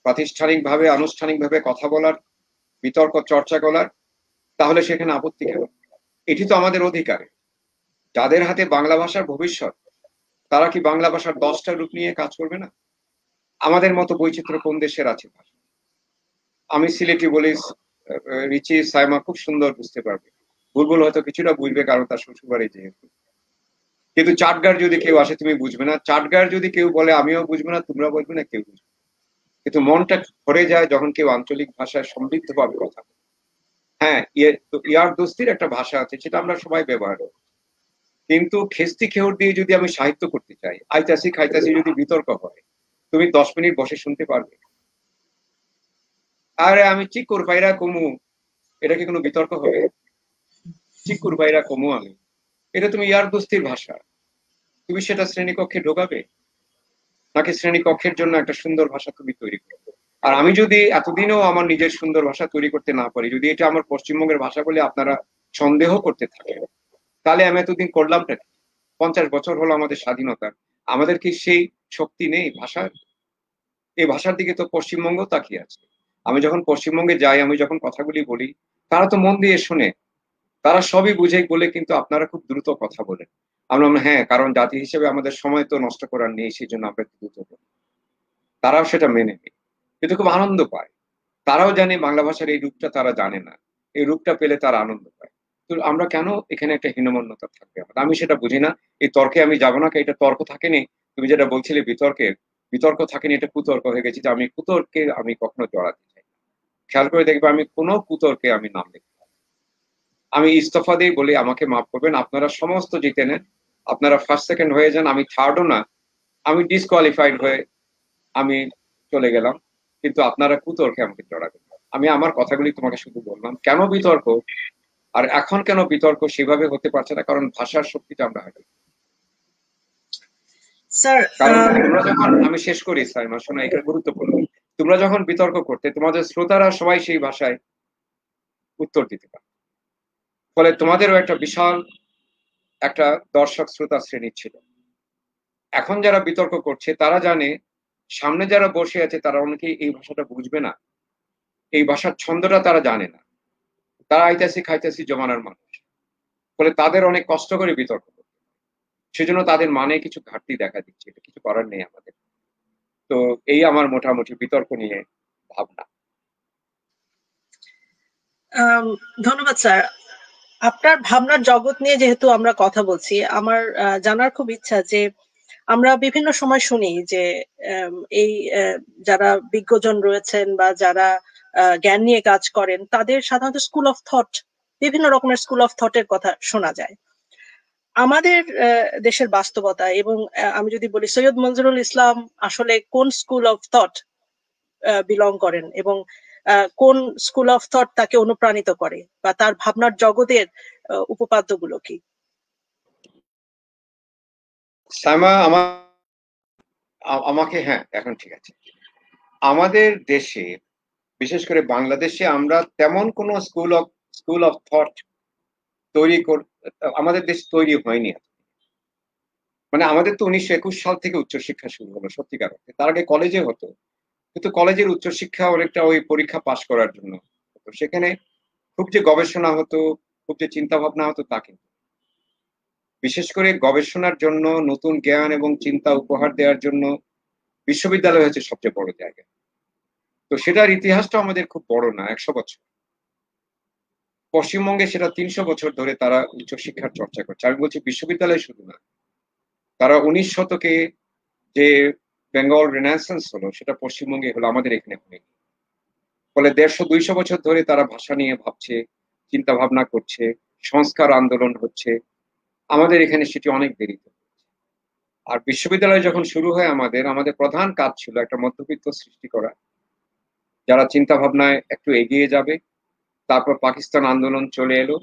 প্রাতিষ্ঠানিকভাবে আনুষ্ঠানিকভাবে কথা বলার, বিতর্ক চর্চা করার, তাহলে সেখানে আপত্তি কেন? এটি তো আমাদের অধিকার। যাদের হাতে বাংলা ভাষার ভবিষ্যৎ, তারা কি বাংলা ভাষার 10টা রূপ নিয়ে কাজ করবে না? আমাদের মতো বৈচিত্র্য কোন দেশের আছে? আমি সিলেটি বলি, রিচি সাইমা খুব সুন্দর বুঝতে পারবে, বুলবুল হয়তো কিছুটা বুঝবে কারণ তার শ্বশুরবাড়ি যেহেতু। কিন্তু চাটগার যদি কেউ আসে তুমি বুঝবে না, চাটগার যদি কেউ বলে আমিও বুঝবো না, তোমরা বলবে না, কেউ বুঝবে। কিন্তু মনটা ভরে যায় যখন কেউ আঞ্চলিক ভাষায় সমৃদ্ধভাবে কথা বলে। হ্যাঁ, ইয়ার দোস্তির একটা ভাষা আছে, সেটা আমরা সবাই ব্যবহার করি। কিন্তু খেস্তি খেউর দিয়ে যদি আমি সাহিত্য করতে চাই, আইতাসি খাইতাসি যদি বিতর্ক হয়, তুমি 10 মিনিট বসে শুনতে পারবে? আরে আমি চিকুর ভাইরা কমু, এটা কি কোনো বিতর্ক হবে? চিকুর ভাইরা কমু আমি, এটা তুমি ইয়ার দোস্তির ভাষা, তুমি সেটা শ্রেণীকক্ষে ঢোকাবে? নাকি শ্রেণীকক্ষের জন্য একটা সুন্দর ভাষা তুমি তৈরি করবে? আর আমি যদি এতদিনও আমার নিজের সুন্দর ভাষা তৈরি করতে না পারি, যদি এটা আমার পশ্চিমবঙ্গের ভাষা বলে আপনারা সন্দেহ করতে থাকেন, তাহলে আমি এতদিন করলামটা কি? 50 বছর হলো আমাদের স্বাধীনতা, আমাদের কি সেই শক্তি নেই ভাষার? এই ভাষার দিকে তো পশ্চিমবঙ্গ তাকিয়ে আছে। আমি যখন পশ্চিমবঙ্গে যাই, আমি যখন কথাগুলি বলি, তারা তো মন দিয়ে শুনে, তারা সবই বুঝে বলে, কিন্তু আপনারা খুব দ্রুত কথা বলেন। আমরা হ্যাঁ, কারণ জাতি হিসেবে আমাদের সময় তো নষ্ট করার নেই, সেই জন্য আমরা দ্রুত বলি। তারাও সেটা মেনে নেয়, কিন্তু খুব আনন্দ পায়। তারাও জানে বাংলা ভাষার এই রূপটা তারা জানে না, এই রূপটা পেলে তারা আনন্দ পায়। তো আমরা কেন এখানে একটা হীনমন্যতা থাকবে? আমি সেটা বুঝি না। এই তর্কে আমি যাবো না, এটা তর্ক থাকেনি। তুমি যেটা বলছিলে বিতর্কের, বিতর্ক থাকেনি, এটা কুতর্ক হয়ে গেছে। যে আমি কুতর্কে আমি কখনো জড়াতে চাই না। খেয়াল করে দেখবে আমি কোনো কুতর্কে আমি নাম লিখি না। আমি ইস্তফা দিই, বলি আমাকে মাফ করবেন, আপনারা সমস্ত জিতে নেন, আপনারা ফার্স্ট সেকেন্ড হয়ে যান, আমি থার্ডও না, আমি ডিসকোয়ালিফাইড হয়ে আমি চলে গেলাম, কিন্তু আপনারা কুতর্কে আমাকে জড়াবেন। আমি আমার কথাগুলি তোমাকে শুধু বললাম কেন বিতর্ক, আর এখন কেন বিতর্ক সেভাবে হতে পারছে না, কারণ ভাষার শক্তিটা আমরা হারাই। স্যার কারণ তোমরা যখন, আমি শেষ করি সাইমা, শোনা এটা গুরুত্বপূর্ণ, তোমরা যখন বিতর্ক করতে, তোমাদের শ্রোতারা সবাই সেই ভাষায় উত্তর দিতে পারে, ফলে তোমাদেরও একটা বিশাল একটা দর্শক শ্রোতা শ্রেণী ছিল। এখন যারা বিতর্ক করছে তারা জানে সামনে যারা বসে আছে তারা অনেকেই এই ভাষাটা বুঝবে না, এই ভাষার ছন্দটা তারা জানে না, তারা আইতাসি খাইতাসি জমানার মানুষ, ফলে তাদের অনেক কষ্ট করে বিতর্ক করতে, সেজন্য তাদের মানে কিছু ঘাটতি দেখা দিচ্ছে, এটা কিছু করার নেই আমাদের। তো এই আমার মোটামুটি বিতর্ক নিয়ে ভাবনা। ধন্যবাদ স্যার। আপনার ভাবনার জগৎ নিয়ে যেহেতু আমরা কথা বলছি, আমার জানার খুব ইচ্ছা যে আমরা বিভিন্ন সময় শুনি যে এই যারা বিজ্ঞজন রয়েছেন বা যারা জ্ঞান নিয়ে কাজ করেন, তাদের সাধারণত স্কুল অফ থট, বিভিন্ন রকমের স্কুল অফ থটের কথা শোনা যায়। আমাদের দেশের বাস্তবতা, এবং আমি যদি বলি সৈয়দ মনজুরুল ইসলাম আসলে কোন স্কুল অফ থট বিলং করেন, এবং কোন স্কুল অফ থট তাকে অনুপ্রাণিত করে, বা তার ভাবনার জগতের উপপাদ্যগুলো কি? সাইমা, আমাকে, হ্যাঁ এখন ঠিক আছে। আমাদের দেশে, বিশেষ করে বাংলাদেশে, আমরা তেমন কোনো স্কুল অফ থট তৈরি আমাদের দেশ তৈরি হয়নি। মানে আমাদের তো 1921 সাল থেকে উচ্চশিক্ষা শুরু হলো সত্যিকার অর্থে, তার আগে কলেজে হতো, কিন্তু কলেজের উচ্চশিক্ষা অনেকটা ওই পরীক্ষা পাশ করার জন্য হতো। সেখানে খুব যে গবেষণা হতো, খুব যে চিন্তা ভাবনা হতো তা কিন্তু। বিশেষ করে গবেষণার জন্য, নতুন জ্ঞান এবং চিন্তা উপহার দেওয়ার জন্য বিশ্ববিদ্যালয় হচ্ছে সবচেয়ে বড় জায়গা। তো সেটার ইতিহাসটা আমাদের খুব বড় না, 100 বছর। পশ্চিমবঙ্গে সেটা 300 বছর ধরে তারা উচ্চশিক্ষার চর্চা করছে। আমি বলছি বিশ্ববিদ্যালয় শুধু না, তারা 19 শতকে যে বেঙ্গল রেনেসান্স হলো সেটা পশ্চিমবঙ্গে হলো, আমাদের এখানে হয়নি। ফলে 150-200 বছর ধরে তারা ভাষা নিয়ে ভাবছে, চিন্তা ভাবনা করছে, সংস্কার আন্দোলন হচ্ছে। আমাদের এখানে সেটি অনেক দেরিতে। আর বিশ্ববিদ্যালয় যখন শুরু হয়, আমাদের প্রধান কাজ ছিল একটা মধ্যবিত্ত সৃষ্টি করা, যারা চিন্তা ভাবনায় একটু এগিয়ে যাবে। তারপর পাকিস্তান আন্দোলন চলে এলো,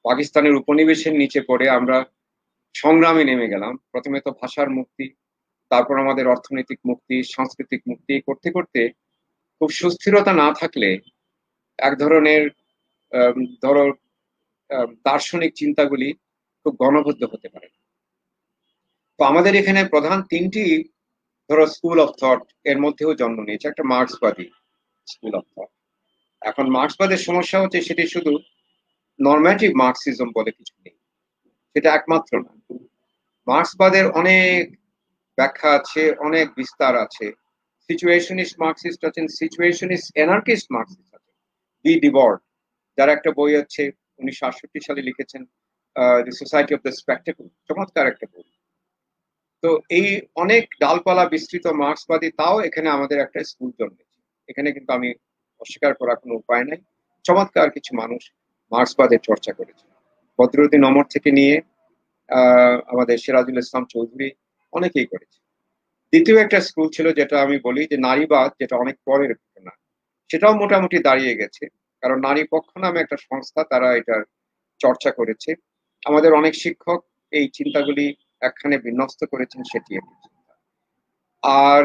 পাকিস্তানের উপনিবেশের নিচে পড়ে আমরা সংগ্রামে নেমে গেলাম। প্রথমে তো ভাষার মুক্তি, তারপর আমাদের অর্থনৈতিক মুক্তি, সাংস্কৃতিক মুক্তি করতে করতে খুব সুস্থিরতা না থাকলে এক ধরনের ধরো দার্শনিক চিন্তাগুলি খুব গণবদ্ধ হতে পারে। তো আমাদের এখানে প্রধান 3টি ধরো স্কুল অফ থট এর মধ্যেও জন্ম নিয়েছে। একটা মার্ক্সবাদী স্কুল অফ থট। এখন মার্ক্সবাদের সমস্যা হচ্ছে সেটি শুধু নরম্যাটিভ মার্কসিজম বলে কিছু নেই, সেটা একমাত্র না। মার্ক্সবাদের অনেক ব্যাখ্যা আছে, অনেক বিস্তার আছে। সিচুয়েশনিস্ট মার্কসিস্ট আছেন, সিচুয়েশনিস্ট অ্যানার্কিস্ট মার্কসিস্ট আছেন। ডি ডিবর্ট, যার একটা বই আছে 1968 সালে লিখেছেন, দি সোসাইটি অফ দ্য স্পেকটেকল, চমৎকার একটা বই। তো এই অনেক ডালপালা বিস্তৃত মার্ক্সবাদী, তাও এখানে আমাদের একটা স্কুল জন্মেছে। এখানে কিন্তু আমি অস্বীকার করার কোনো উপায় নাই। চমৎকার কিছু মানুষ মার্ক্সবাদের চর্চা করেছে, বদরুদ্দিন অমর থেকে নিয়ে আমাদের সিরাজুল ইসলাম চৌধুরী, অনেকেই করেছে। দ্বিতীয় একটা স্কুল ছিল যেটা আমি বলি যে নারীবাদ, যেটা অনেক পরের ঘটনা, সেটাও মোটামুটি দাঁড়িয়ে গেছে, কারণ নারী পক্ষ নামে একটা সংস্থা, তারা এটার চর্চা করেছে। আমাদের অনেক শিক্ষক এই চিন্তাগুলি একখানে বিন্যস্ত করেছেন, সেটি একটি চিন্তা। আর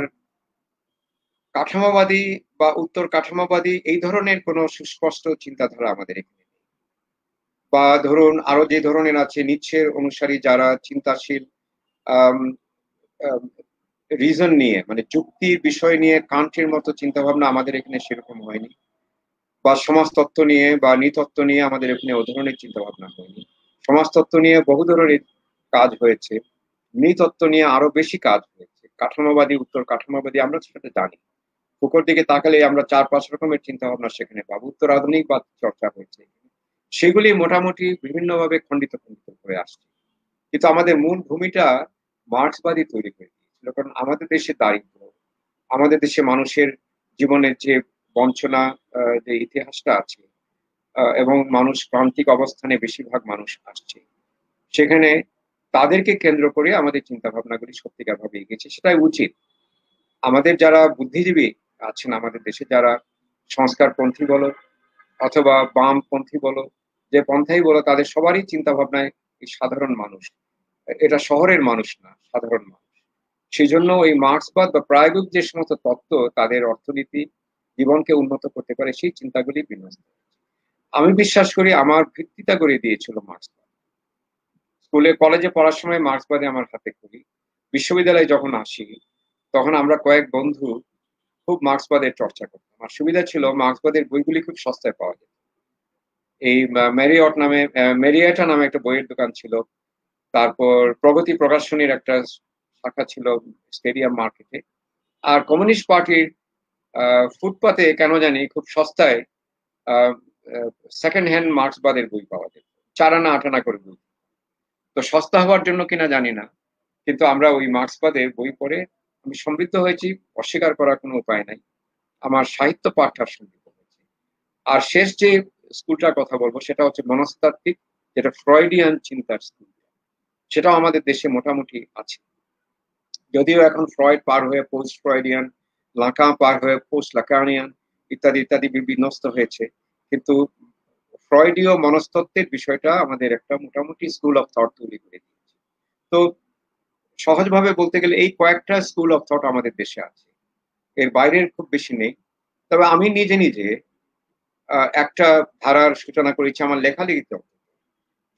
কাঠামোবাদী বা উত্তর কাঠামোবাদী এই ধরনের কোনো সুস্পষ্ট চিন্তাধারা আমাদের এখানে নেই। বা ধরুন আরো যে ধরনের আছে, নিচ্ছের অনুসারী যারা চিন্তাশীল, রিজন নিয়ে, মানে যুক্তির বিষয় নিয়ে কান্টের মতো চিন্তা ভাবনা আমাদের এখানে সেরকম হয়নি। বা সমাজতত্ত্ব নিয়ে বা নৃতত্ত্ব নিয়ে আমাদের এখানে ও ধরনের চিন্তা ভাবনা হয়নি। সমাজতত্ত্ব নিয়ে বহু ধরনের কাজ হয়েছে, নৃতত্ত্ব নিয়ে আরো বেশি কাজ হয়েছে। কাঠামোবাদী, উত্তর কাঠামোবাদী আমরা সেটা জানি। ফুকোর দিকে তাকালে আমরা 4-5 রকমের চিন্তা ভাবনা সেখানে পাবো। উত্তর আধুনিকবাদ চর্চা হয়েছে, সেগুলি মোটামুটি বিভিন্নভাবে খণ্ডিত খণ্ডিত করে আসছে। কিন্তু আমাদের মূল ভূমিটা মার্ক্সবাদী তৈরি করে দিয়েছিল, কারণ আমাদের দেশে দারিদ্র, আমাদের দেশে মানুষের জীবনের যে বঞ্চনা, যে ইতিহাসটা আছে, এবং মানুষ প্রান্তিক অবস্থানে বেশিরভাগ মানুষ আসছে, সেখানে তাদেরকে কেন্দ্র করে আমাদের চিন্তা ভাবনাগুলি সত্যিকার ভাবে এগিয়েছে। সেটাই উচিত। আমাদের যারা বুদ্ধিজীবী আছেন আমাদের দেশে, যারা সংস্কারপন্থী বলো অথবা বামপন্থী বলো, যে পন্থাই বলো, তাদের সবারই চিন্তা ভাবনায় এই সাধারণ মানুষ, এটা শহরের মানুষ না, সাধারণ মানুষ। সেই জন্য এই মার্ক্সবাদ বা প্রায়োগিক যে সমস্ত তত্ত্ব তাদের অর্থনীতি, জীবনকে উন্নত করতে পারে, সেই চিন্তাগুলি বিন্যস্ত। আমি বিশ্বাস করি আমার ভিত্তিটা করে দিয়েছিল মার্ক্সবাদ। স্কুলে কলেজে পড়ার সময় মার্ক্সবাদে আমার হাতে খুলি। বিশ্ববিদ্যালয়ে যখন আসি তখন আমরা কয়েক বন্ধু খুব মার্ক্সবাদের চর্চা করতাম। আর সুবিধা ছিল মার্ক্সবাদের বইগুলি খুব সস্তায় পাওয়া যেত। এই মেরিয়েটা নামে একটা বইয়ের দোকান ছিল, তারপর প্রগতি প্রকাশনীর একটা শাখা ছিল স্টেডিয়াম মার্কেটে, আর কমিউনিস্ট পার্টির ফুটপাতে কেন জানি খুব সস্তায় সেকেন্ড হ্যান্ড মার্ক্সবাদের বই পাওয়া যেত, 4 আনা 8 আনা করে বই। তো সস্তা হওয়ার জন্য কিনা জানি না, কিন্তু আমরা ওই মার্ক্সবাদের বই পড়ে আমি সমৃদ্ধ হয়েছি, অস্বীকার করার কোনো উপায় নাই। আমার সাহিত্য পাঠটা সমৃদ্ধ হয়েছে। আর শেষ যে স্কুলটার কথা বলবো সেটা হচ্ছে মনস্তাত্ত্বিক, যেটা ফ্রয়েডিয়ান চিন্তার স্কুল, সেটাও আমাদের দেশে মোটামুটি আছে। যদিও এখন ফ্রয়েড পার হয়ে পোস্ট ফ্রয়েডিয়ান, লাকা পার হয়ে পোস্ট লাকানিয়ান ইত্যাদি ইত্যাদি বিন্যস্ত হয়েছে, কিন্তু ফ্রয়েডীয় মনস্তত্ত্বের বিষয়টা আমাদের একটা মোটামুটি স্কুল অফ থট তৈরি করে দিয়েছে। তো সহজভাবে বলতে গেলে এই কয়েকটা স্কুল অফ থট আমাদের দেশে আছে, এর বাইরের খুব বেশি নেই। তবে আমি নিজে নিজে একটা ধারার সূচনা করেছি আমার লেখালেখিতে,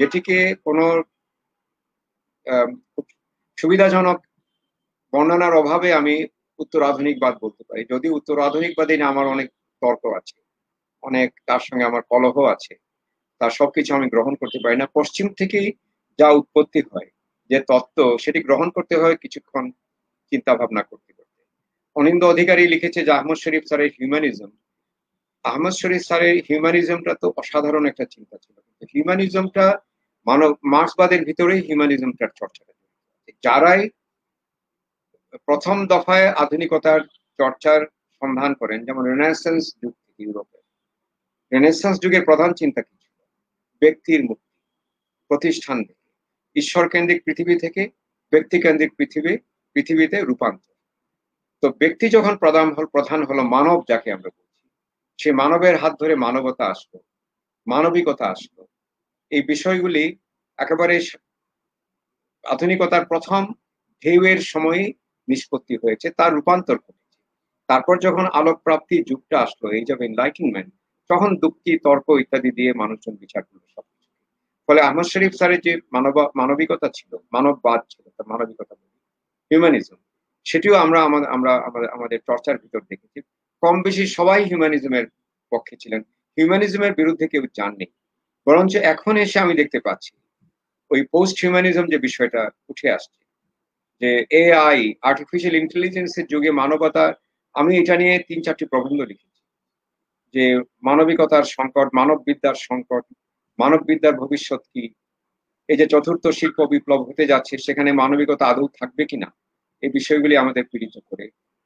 যেটিকে কোনো খুব সুবিধাজনক বর্ণনার অভাবে আমি উত্তর আধুনিকবাদ বলতে পারি। যদি উত্তর আধুনিকবাদে আমার অনেক তর্ক আছে, অনেক তার সঙ্গে আমার কলহ আছে, তার সবকিছু আমি গ্রহণ করতে পারি না। পশ্চিম থেকেই যা উৎপত্তি হয়, যে তত্ত্ব, সেটি গ্রহণ করতে হয় কিছুক্ষণ চিন্তা ভাবনা করতে করতে। অনিন্দ অধিকারী লিখেছে যে আহমদ শরীফ স্যারের হিউম্যানিজম, আহমদ শরীফ স্যারের হিউম্যানিজমটা তো অসাধারণ একটা চিন্তা ছিল। হিউম্যানিজমটা মার্ক্সবাদের ভিতরেই হিউম্যানিজমটার চর্চাটা, যারাই প্রথম দফায় আধুনিকতার চর্চার সন্ধান করেন, যেমন রেনেসান্স যুগ থেকে ইউরোপে, রেনেসান্স যুগের প্রধান চিন্তা কি ছিল? ব্যক্তির মুক্তি, প্রতিষ্ঠান থেকে, ঈশ্বর কেন্দ্রিক পৃথিবী থেকে ব্যক্তি কেন্দ্রিক পৃথিবীতে রূপান্তর। তো ব্যক্তি যখন প্রধান হলো, মানব যাকে আমরা বলছি, সে মানবের হাত ধরে মানবতা আসলো, মানবিকতা আসলো। এই বিষয়গুলি একেবারে আধুনিকতার প্রথম ঢেউয়ের সময়ে নিষ্পত্তি হয়েছে, তার রূপান্তর ঘটেছে। তারপর যখন আলোক প্রাপ্তি যুগটা আসলো, এই যে এনলাইটেনমেন্ট, তখন যুক্তি তর্ক ইত্যাদি দিয়ে মানুষজন বিচার করলো সবকিছু। ফলে আহমদ শরীফ স্যারের যে মানবিকতা ছিল, মানববাদ ছিল, তার মানবিকতা, হিউম্যানিজম, সেটিও আমরা আমাদের চর্চার ভিতর দেখেছি। কম বেশি সবাই হিউম্যানিজমের পক্ষে ছিলেন, হিউম্যানিজমের বিরুদ্ধে কেউ যাননি। বরঞ্চ এখন এসে আমি দেখতে পাচ্ছি ওই পোস্ট হিউম্যানিজম যে বিষয়টা উঠে আসছে, যে এআই, আর্টিফিশিয়াল ইন্টেলিজেন্সের যুগে মানবতা, আমি এটা নিয়ে 3-4টি প্রবন্ধ লিখেছি, যে মানবিকতার সংকট, মানববিদ্যার সংকট, মানববিদ্যার ভবিষ্যৎ কি, এই যে চতুর্থ শিল্প বিপ্লব হতে যাচ্ছে, সেখানে মানবিকতা আদৌ থাকবে কিনা, এই বিষয়গুলি আমাদের পীড়িত করে।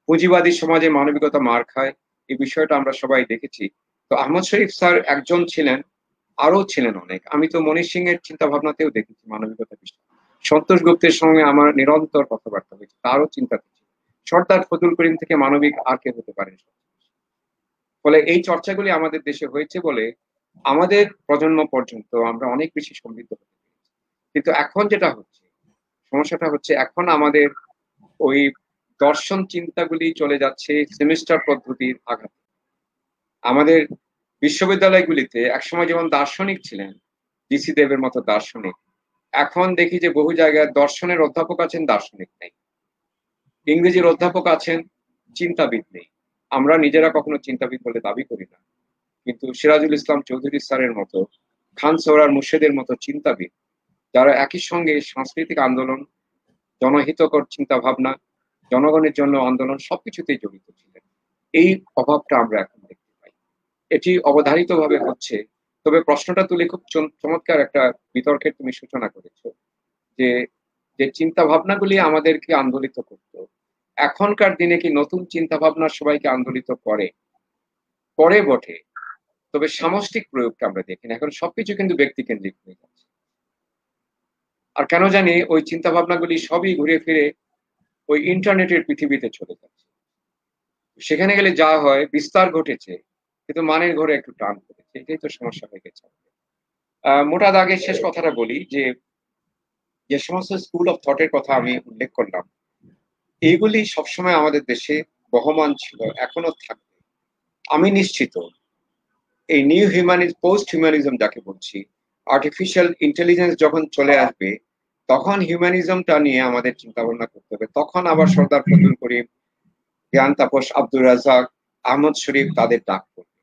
পুঁজিবাদী সমাজে মানবিকতা মার খায়, এই বিষয়টা আমরা সবাই দেখেছি। তো আহমদ শরীফ স্যার একজন ছিলেন, আরো ছিলেন অনেক। আমি তো মনীষ সিং এর চিন্তা ভাবনাতেও দেখেছি মানবিকতা বিষয়। সন্তোষ গুপ্তের সঙ্গে আমার নিরন্তর কথাবার্তা হয়েছে, তারও চিন্তা ছিল। সর্দার ফজল করিম থেকে মানবিক আর কে হতে পারে। ফলে এই চর্চাগুলি আমাদের দেশে হয়েছে বলে আমাদের প্রজন্ম পর্যন্ত আমরা অনেক বেশি সমৃদ্ধ হতে পেরেছি। কিন্তু এখন যেটা হচ্ছে, সমস্যাটা হচ্ছে এখন আমাদের ওই দর্শন চিন্তাগুলি চলে যাচ্ছে সেমিস্টার পদ্ধতির আঘাতে। আমাদের বিশ্ববিদ্যালয়গুলিতে একসময় যেমন দার্শনিক ছিলেন, ডিসি দেবের মতো দার্শনিক, এখন দেখি যে বহু জায়গায় দর্শনের অধ্যাপক আছেন, দার্শনিক নেই। ইংরেজির অধ্যাপক আছেন, চিন্তাবিদ নেই। আমরা নিজেরা কখনো চিন্তাবিদ বলে দাবি করি না, কিন্তু সিরাজুল ইসলাম চৌধুরী স্যারের মতো, খান সৌরার মুর্শেদের মতো চিন্তাবিদ, যারা একই সঙ্গে সাংস্কৃতিক আন্দোলন, জনহিতকর চিন্তা ভাবনা, জনগণের জন্য আন্দোলন সবকিছুতেই জড়িত ছিলেন, এই অভাবটা আমরা এখন দেখতে পাই। এটি অবধারিত ভাবে হচ্ছে। তবে প্রশ্নটা তুলে খুব চমৎকার একটা বিতর্কের তুমি সূচনা করেছো, যে যে চিন্তা ভাবনাগুলি আমাদেরকে আন্দোলিত করত, এখনকার দিনে কি নতুন চিন্তা ভাবনা সবাইকে আন্দোলিত করে বটে, তবে সামষ্টিক প্রয়োগটা আমরা দেখি না। এখন সবকিছু কিন্তু ব্যক্তি কেন্দ্রিক হয়ে যাচ্ছে। আর কেন জানি ওই চিন্তা ভাবনাগুলি সবই ঘুরে ফিরে ওই ইন্টারনেটের পৃথিবীতে চলে যাচ্ছে। সেখানে গেলে যা হয়, বিস্তার ঘটেছে, কিন্তু মানের ঘরে একটু টান পড়েছে। এটাই তো সমস্যা হয়ে গেছে। মোটা দাগে শেষ কথাটা বলি, যে সমস্ত স্কুল অফ থটের কথা আমি উল্লেখ করলাম, এইগুলি সবসময় আমাদের দেশে বহমান ছিল, এখনো থাকবে। আমি নিশ্চিত এই নিউ পোস্ট হিউম্যানিজম যাকে বলছি, আর্টিফিশিয়াল ইন্টেলিজেন্স যখন চলে আসবে, তখন হিউম্যানিজমটা নিয়ে আমাদের চিন্তা ভাবনা করতে হবে। তখন আবার সর্দার ফজল করিম, জ্ঞান তাপস আব্দুর রাজ্জাক, আহমদ শরীফ তাদের ডাক পড়বে।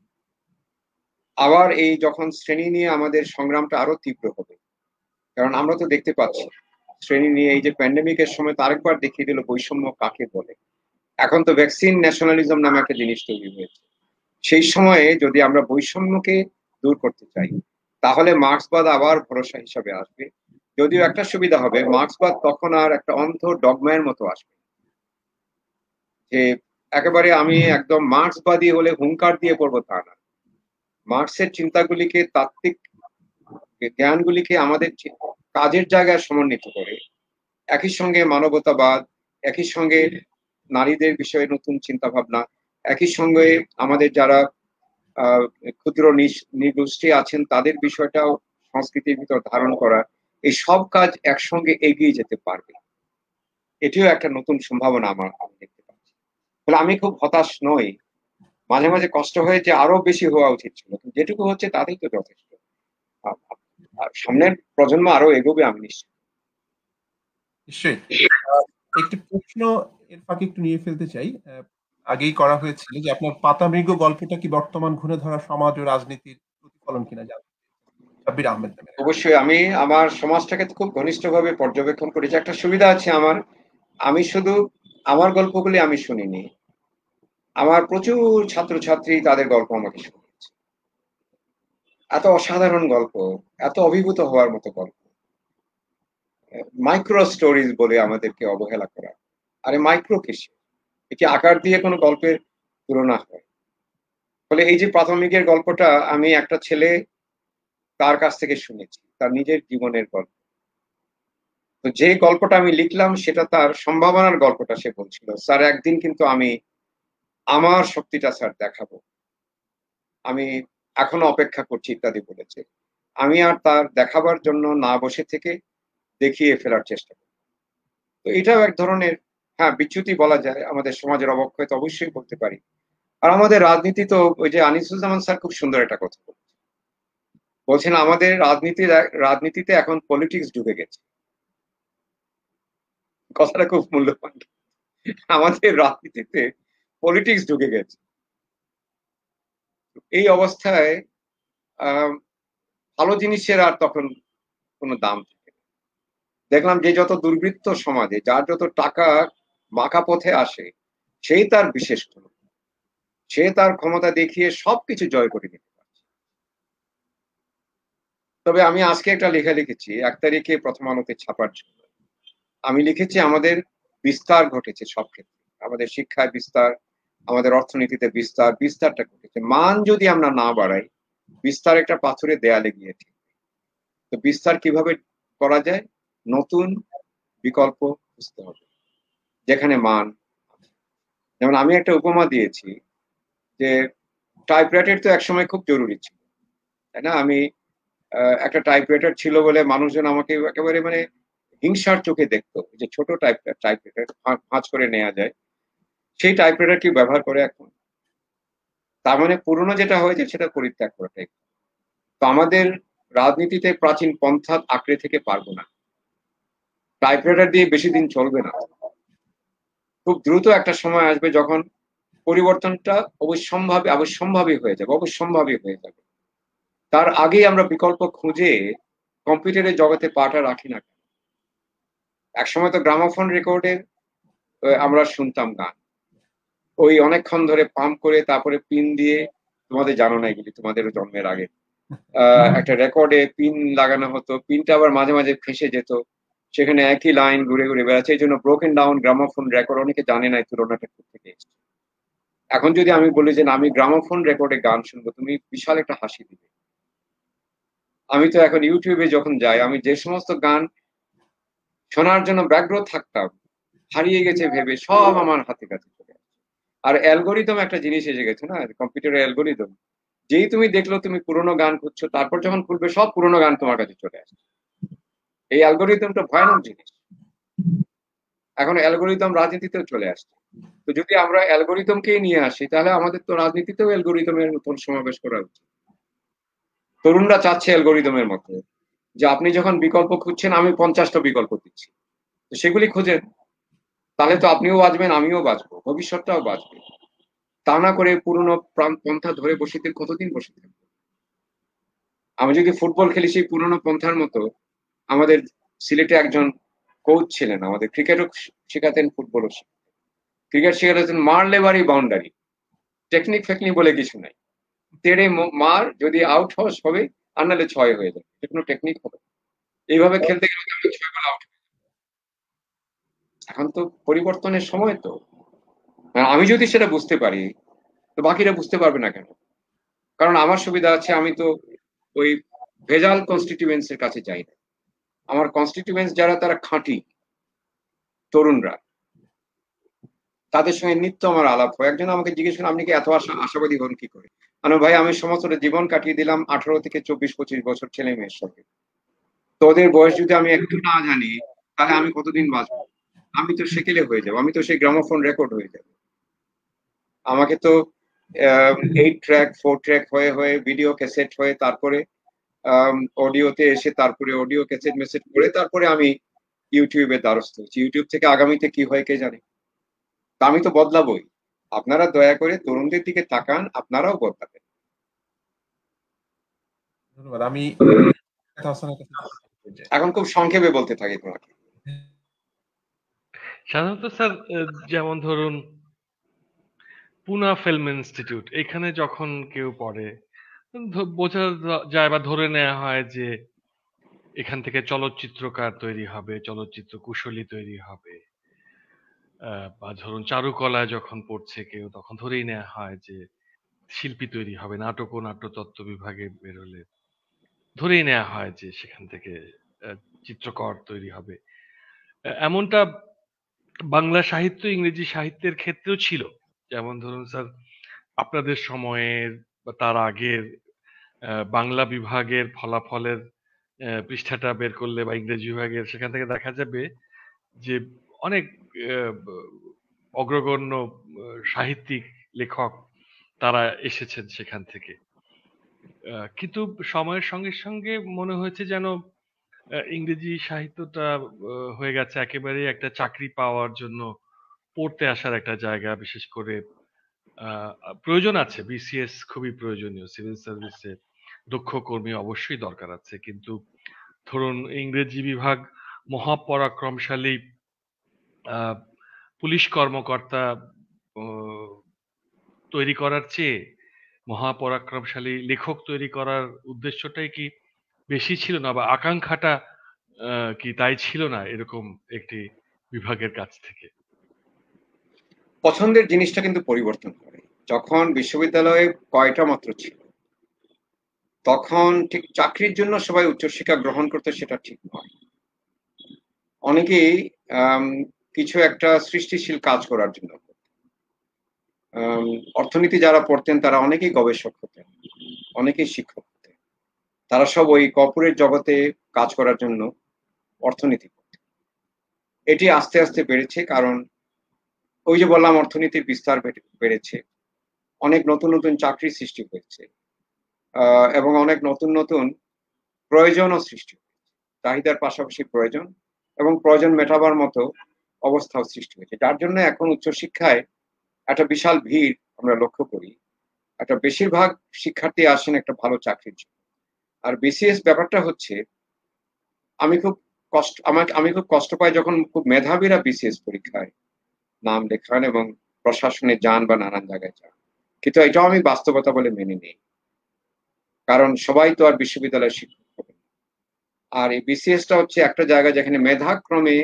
আবার এই যখন শ্রেণী নিয়ে আমাদের সংগ্রামটা আরো তীব্র হবে, কারণ আমরা তো দেখতে পাচ্ছি শ্রেণী নিয়ে এই যে প্যান্ডেমিকের সময় তো আরেকবার দেখিয়ে দিল বৈষম্য কাকে বলে। এখন তো ভ্যাকসিন ন্যাশনালিজম নামে একটা জিনিস তৈরি হয়েছে। সেই সময়ে যদি আমরা বৈষম্যকে দূর করতে চাই, তাহলে মার্ক্সবাদ আবার ভরসা হিসাবে আসবে। যদিও একটা সুবিধা হবে, মার্ক্সবাদ তখন আর একটা অন্ধ ডগমায়ের মতো আসবে, যে একেবারে আমি একদম মার্ক্সবাদী হলে হুঙ্কার দিয়ে পড়বো তা না। মার্ক্সের চিন্তাগুলিকে, তাত্ত্বিক জ্ঞানগুলিকে আমাদের কাজের জায়গায় সমন্বিত করে, একই সঙ্গে মানবতাবাদ, একই সঙ্গে নারীদের বিষয়ে নতুন চিন্তা ভাবনা, একই সঙ্গে আমাদের যারা ক্ষুদ্র নৃগোষ্ঠী আছেন তাদের বিষয়টাও সংস্কৃতির ভিতর ধারণ করা, এই সব কাজ একসঙ্গে এগিয়ে যেতে পারবে। এটিও একটা নতুন সম্ভাবনা আমি দেখতে পাচ্ছি। তাহলে আমি খুব হতাশ নই, মাঝে মাঝে কষ্ট হয়ে যে আরো বেশি হওয়া উচিত ছিল, যেটুকু হচ্ছে তাতেই তো যথেষ্ট। সামনের প্রজন্ম আরো এগোবে আমি নিশ্চিত। নিশ্চয়ই। একটি প্রশ্ন এর ফাঁকে একটু নিয়ে ফেলতে চাই, আগেই করা হয়েছিল যে আপনার পাতা মৃগ গল্পটা কি বর্তমান ঘুরে ধরা সমাজ ও রাজনীতির প্রতিফলন কিনা জানতে। সাব্বির আহমেদ নামে। অবশ্যই আমি আমার সমাজটাকে খুব ঘনিষ্ঠভাবে পর্যবেক্ষণ করেছি। একটা সুবিধা আছে আমার, আমি শুধু আমার গল্পগুলি আমি শুনিনি, আমার প্রচুর ছাত্রছাত্রী তাদের গল্প আমাকে শুনিয়েছে। এত অসাধারণ গল্প, এত অভিভূত হওয়ার মতো গল্প। মাইক্রো স্টোরিজ বলে আমাদেরকে অবহেলা করা, আরে মাইক্রো কিসে, এটি আকার দিয়ে কোনো গল্পের তুলনা হয়? ফলে এই যে প্রাথমিকের গল্পটা, আমি একটা ছেলে তার কাছ থেকে শুনেছি, তার নিজের জীবনের গল্প। তো যে গল্পটা আমি লিখলাম সেটা তার সম্ভাবনার গল্পটা সে বলছিল, স্যার একদিন কিন্তু আমি আমার শক্তিটা স্যার দেখাবো, আমি এখনো অপেক্ষা করছি ইত্যাদি বলেছে। আমি আর তার দেখাবার জন্য না বসে থেকে দেখিয়ে ফেলার চেষ্টা করি। তো এটাও এক ধরনের, হ্যাঁ, বিচ্যুতি বলা যায়, আমাদের সমাজের অবক্ষয় তো অবশ্যই বলতে পারি। আর আমাদের রাজনীতি তো, ওই যে আনিসুজ্জামান স্যার খুব সুন্দর একটা কথা বলছেন, আমাদের রাজনীতিতে এখন পলিটিক্স ঢুকে গেছে। কথাটা খুব মূল্যবান। আমাদের রাজনীতিতে পলিটিক্স ঢুকে গেছে। এই অবস্থায় ভালো জিনিসের আর তখন কোনো দাম থাকে না। দেখলাম যে যত দুর্বৃত্ত সমাজে, যার যত টাকা মাখা পথে আসে, সেই তার বিশেষ কোনো, সে তার ক্ষমতা দেখিয়ে সবকিছু জয় করে নিতে পারছে। তবে আমি আজকে একটা লেখা লিখেছি 1 তারিখে প্রথম আলোতে ছাপার জন্য। আমি লিখেছি আমাদের বিস্তার ঘটেছে সব ক্ষেত্রে, আমাদের শিক্ষায় বিস্তার, আমাদের অর্থনীতিতে বিস্তারটা ঘটেছে। মান যদি আমরা না বাড়াই, বিস্তার একটা পাথরের দেয়ালে গিয়ে ঠিক। তো বিস্তার কিভাবে করা যায়? নতুন বিকল্প খুঁজতে হবে যেখানে মান। যেমন আমি একটা উপমা দিয়েছি যে টাইপরাইটার তো একসময় খুব জরুরি ছিল, তাই না? আমি একটা টাইপরাইটার ছিল বলে মানুষজন আমাকে একেবারে মানে হিংসার চোখে দেখতো, যে ছোট টাইপরাইটার ভাঁজ করে নেওয়া যায়, সেই টাইপরাইটার কি ব্যবহার করে এখন? তার মানে পুরনো যেটা হয়েছে সেটা পরিত্যাগ করাটাই। তো আমাদের রাজনীতিতে প্রাচীন পন্থা আঁকড়ে থেকে পারবো না, টাইপরাইটার দিয়ে বেশি দিন চলবে না। খুব দ্রুত একটা সময় আসবে যখন পরিবর্তনটা অবশ্যম্ভাবী হয়ে যাবে। তার আগেই আমরা বিকল্প খুঁজে কম্পিউটারের জগতে পাটা রাখি না। একসময় তো গ্রামোফোন রেকর্ডে আমরা শুনতাম গান, ওই অনেকক্ষণ ধরে পাম্প করে তারপরে পিন দিয়ে, তোমাদের জানো না এগুলি, তোমাদেরও জন্মের আগে একটা রেকর্ডে পিন লাগানো হতো, পিনটা আবার মাঝে মাঝে ফেঁসে যেত, সেখানে একই লাইন ঘুরে ঘুরে বেড়াচ্ছে। এই জন্য ব্রোকেন ডাউন গ্রামোফোন রেকর্ড অনেকে জানে না এই তুলনাটা থেকে এসছে। এখন যদি আমি বলি যে আমি গ্রামোফোন রেকর্ডে গান শুনবো, তুমি বিশাল একটা হাসি দিবে। আমি তো এখন ইউটিউবে যখন যাই, আমি যে সমস্ত গান শোনার জন্য ব্যগ্র থাকতাম, হারিয়ে গেছে ভেবে সব আমার হাতে কাছে চলে আসে। আর অ্যালগোরিদম একটা জিনিস এসে গেছে না, কম্পিউটারের অ্যালগোরিদম, যেই তুমি দেখলো তুমি পুরোনো গান খুঁজছো, তারপর যখন খুলবে সব পুরোনো গান তোমার কাছে চলে আসে। এই অ্যালগোরিদমটা ভয়ানক জিনিস। এখন অ্যালগোরিদম রাজনীতিতেও চলে আসছে। তো যদি আমরা অ্যালগোরিদমকেই নিয়ে আসি, তাহলে আমাদের তো রাজনীতিতেও অ্যালগোরিদমের মতন সমাবেশ করা উচিত। তরুণরা চাচ্ছে অ্যালগোরিদমের মতো, যে আপনি যখন বিকল্প খুঁজছেন আমি 50টা বিকল্প দিচ্ছি, তো সেগুলি খুঁজেন, তাহলে তো আপনিও বাঁচবেন, আমিও বাঁচবো, ভবিষ্যৎটাও বাঁচবে। তা না করে পুরনো পন্থা ধরে বসে কতদিন বসে থাকবো? আমি যদি ফুটবল খেলি সেই পুরনো পন্থার মতো, আমাদের সিলেটে একজন কোচ ছিলেন, আমাদের ক্রিকেটও শেখাতেন, ফুটবলও শেখাতেন। ক্রিকেট শেখাতেন মারলে বাড়ি বাউন্ডারি, টেকনিক ফেকনিক বলে কিছু নাই, তেড়ে মার, যদি আউট হস হবে, আর নাহলে 6 হয়ে যাবে, যে কোনো টেকনিক হবে। এইভাবে খেলতে গেলে আমি 6 বল আউট। এখন তো পরিবর্তনের সময়, তো আমি যদি সেটা বুঝতে পারি, তো বাকিরা বুঝতে পারবে না কেন? কারণ আমার সুবিধা আছে, আমি তো ওই ভেজাল কনস্টিটিউয়েন্সের কাছে যাই না। আমার কনস্টিটিউয়েন্স যারা, তারা খাঁটি তরুণরা, তাদের সঙ্গে নিত্য আমার আলাপ হয়। একজন আমাকে জিজ্ঞেস করেন, আপনি কি এত আশাবাদী হন কি করে? মানে ভাই, আমি সমস্ত জীবন কাটিয়ে দিলাম 18 থেকে 24-25 বছর ছেলে মেয়ের সঙ্গে। তো ওদের বয়স যদি আমি একটু না জানি, তাহলে আমি কতদিন বাঁচবো? আমি তো সেকেলে হয়ে যাবো, আমি তো সেই গ্রামোফোন রেকর্ড হয়ে যাবো। আমাকে তো 8 ট্র্যাক 4 ট্র্যাক হয়ে হয়ে ভিডিও ক্যাসেট হয়ে, তারপরে অডিওতে এসে, তারপরে অডিও ক্যাসেট মেসেজ করে, তারপরে আমি ইউটিউবের দ্বারস্থ হচ্ছি। ইউটিউব থেকে আগামীতে কি হয় কে জানে। তা আমি তো বদলাবই। আপনারা দয়া করে তরুণদের দিকে তাকান, আপনারাও বদলাবেন। ধন্যবাদ। আমি এখন খুব সংক্ষেপে বলতে থাকি তোমাকে। সাধারণত স্যার, যেমন ধরুন পুনা ফিল্ম ইনস্টিটিউট, এখানে যখন কেউ পড়ে, বোঝা যায় বা ধরে নেওয়া হয় যে এখান থেকে চলচ্চিত্রকার তৈরি হবে, চলচ্চিত্র কুশলী তৈরি হবে, বা ধরুন চারুকলায় যখন পড়ছে কেউ, তখন ধরেই নেওয়া হয় যে শিল্পী তৈরি হবে। নাটক ও নাট্যতত্ত্ব বিভাগে বেরোলে ধরেই নেওয়া হয় যে সেখান থেকে চিত্রকর তৈরি হবে। এমনটা বাংলা সাহিত্য, ইংরেজি সাহিত্যের ক্ষেত্রেও ছিল। যেমন ধরুন স্যার, আপনাদের সময়ের বা তার আগের বাংলা বিভাগের ফলাফলের পৃষ্ঠাটা বের করলে, বা ইংরেজি বিভাগের, সেখান থেকে দেখা যাবে যে অনেক অগ্রগণ্য সাহিত্যিক লেখক তারা এসেছেন সেখান থেকে। কিন্তু সময়ের সঙ্গে সঙ্গে মনে হয়েছে যেন ইংরেজি সাহিত্যটা হয়ে গেছে একেবারে একটা চাকরি পাওয়ার জন্য পড়তে আসার একটা জায়গা। বিশেষ করে প্রয়োজন আছে, বিসিএস খুবই প্রয়োজনীয়, সিভিল সার্ভিসে দক্ষ কর্মী অবশ্যই দরকার আছে, কিন্তু ধরুন ইংরেজি বিভাগ মহাপরাক্রমশালী পুলিশ কর্মকর্তা তৈরি করার চেয়ে মহাপরাক্রমশালী লেখক তৈরি করার উদ্দেশ্যটাই কি বেশি ছিল না, বা আকাঙ্ক্ষাটা কি তাই ছিল না এরকম একটি বিভাগের কাছ থেকে? পছন্দের জিনিসটা কিন্তু পরিবর্তন করে। যখন বিশ্ববিদ্যালয়ে কয়টা মাত্র ছিল, তখন ঠিক চাকরির জন্য সবাই উচ্চশিক্ষা গ্রহণ করতে, সেটা ঠিক নয়। অনেকেই কিছু একটা সৃষ্টিশীল কাজ করার জন্য, অর্থনীতি যারা পড়তেন তারা অনেকেই গবেষক হতেন, অনেকেই শিক্ষক হতেন। তারা সব ওই কর্পোরেট জগতে কাজ করার জন্য অর্থনীতি পড়তেন। এটি আস্তে আস্তে বেড়েছে, কারণ ওই যে বললাম অর্থনীতির বিস্তার বেড়েছে, অনেক নতুন নতুন চাকরি সৃষ্টি হয়েছে, এবং অনেক নতুন নতুন প্রয়োজনও সৃষ্টি হয়েছে। চাহিদার পাশাপাশি প্রয়োজন, এবং প্রয়োজন মেটাবার মতো অবস্থাও সৃষ্টি হয়েছে, যার জন্য এখন উচ্চশিক্ষায় একটা বিশাল ভিড় আমরা লক্ষ্য করি। একটা বেশিরভাগ শিক্ষার্থী আসেন একটা ভালো চাকরির জন্য। আর বিসিএস ব্যাপারটা হচ্ছে, আমি খুব কষ্ট পাই যখন খুব মেধাবীরা বিসিএস পরীক্ষায় নাম লেখান এবং প্রশাসনে যান বা নানান জায়গায় যান, কিন্তু এটাও আমি বাস্তবতা বলে মেনে নিই, কারণ সবাই তো আর বিশ্ববিদ্যালয়ের শিক্ষক হবে না। আর এই বিসিএসটা হচ্ছে একটা জায়গা যেখানে মেধাক্রমে,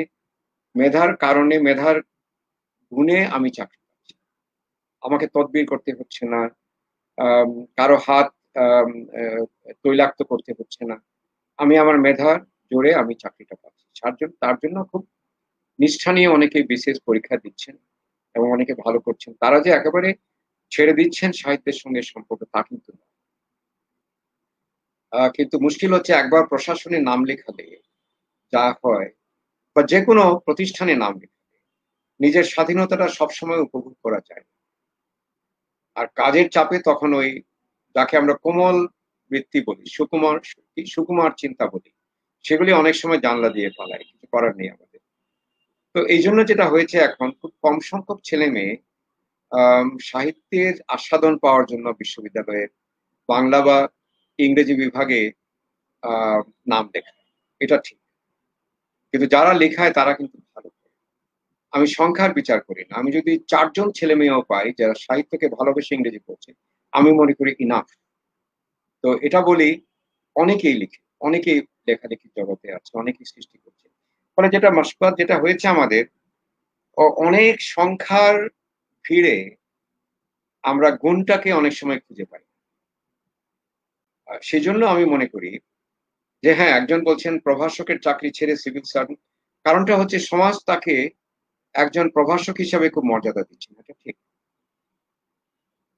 মেধার কারণে, মেধার গুণে আমি চাকরি পাচ্ছি। আমাকে তদবির করতে হচ্ছে না, কারো হাত তৈলাক্ত করতে হচ্ছে না, আমি আমার মেধার জোরে আমি চাকরিটা পাচ্ছি। তার জন্য খুব নিষ্ঠা নিয়ে অনেকে বিসিএস পরীক্ষা দিচ্ছেন এবং অনেকে ভালো করছেন। তারা যে একেবারে ছেড়ে দিচ্ছেন সাহিত্যের সঙ্গে সম্পর্ক, তা কিন্তু না। কিন্তু মুশকিল হচ্ছে, একবার প্রশাসনে নাম লেখালে যা হয়, বা যে কোনো প্রতিষ্ঠানে নাম লেখালে নিজের স্বাধীনতাটা সবসময় উপভোগ করা যায়। আর কাজের চাপে তখন ওই, যাকে আমরা কোমল বৃত্তি বলি, সুকুমার চিন্তা বলি, সেগুলি অনেক সময় জানলা দিয়ে পালায়, কিছু করার নেই আমাদের। তো এই জন্য যেটা হয়েছে, এখন খুব কম সংখ্যক ছেলে মেয়ে সাহিত্যের আস্বাদন পাওয়ার জন্য বিশ্ববিদ্যালয়ের বাংলা বা ইংরেজি বিভাগে নাম লেখায়, এটা ঠিক। কিন্তু যারা লেখায় তারা কিন্তু ভালো করে। আমি সংখ্যার বিচার করি না, আমি যদি 4 জন ছেলে মেয়েও পাই যারা সাহিত্যকে ভালোবেসে ইংরেজি পড়ছে, আমি মনে করি ইনাফ। তো এটা বলি, অনেকেই লিখে, অনেকেই লেখালেখির জগতে আছে, অনেকেই সৃষ্টি করছে। ফলে যেটা মাসবাদ যেটা হয়েছে আমাদের, অনেক সংখ্যার ভিড়ে আমরা গুণটাকে অনেক সময় খুঁজে পাই। সেজন্য আমি মনে করি যে হ্যাঁ, একজন বলছেন প্রভাষকের চাকরি ছেড়ে সিভিল সার্ভেন্ট, কারণটা হচ্ছে সমাজ তাকে একজন প্রভাষক হিসাবে খুব মর্যাদা দিচ্ছে, এটা ঠিক।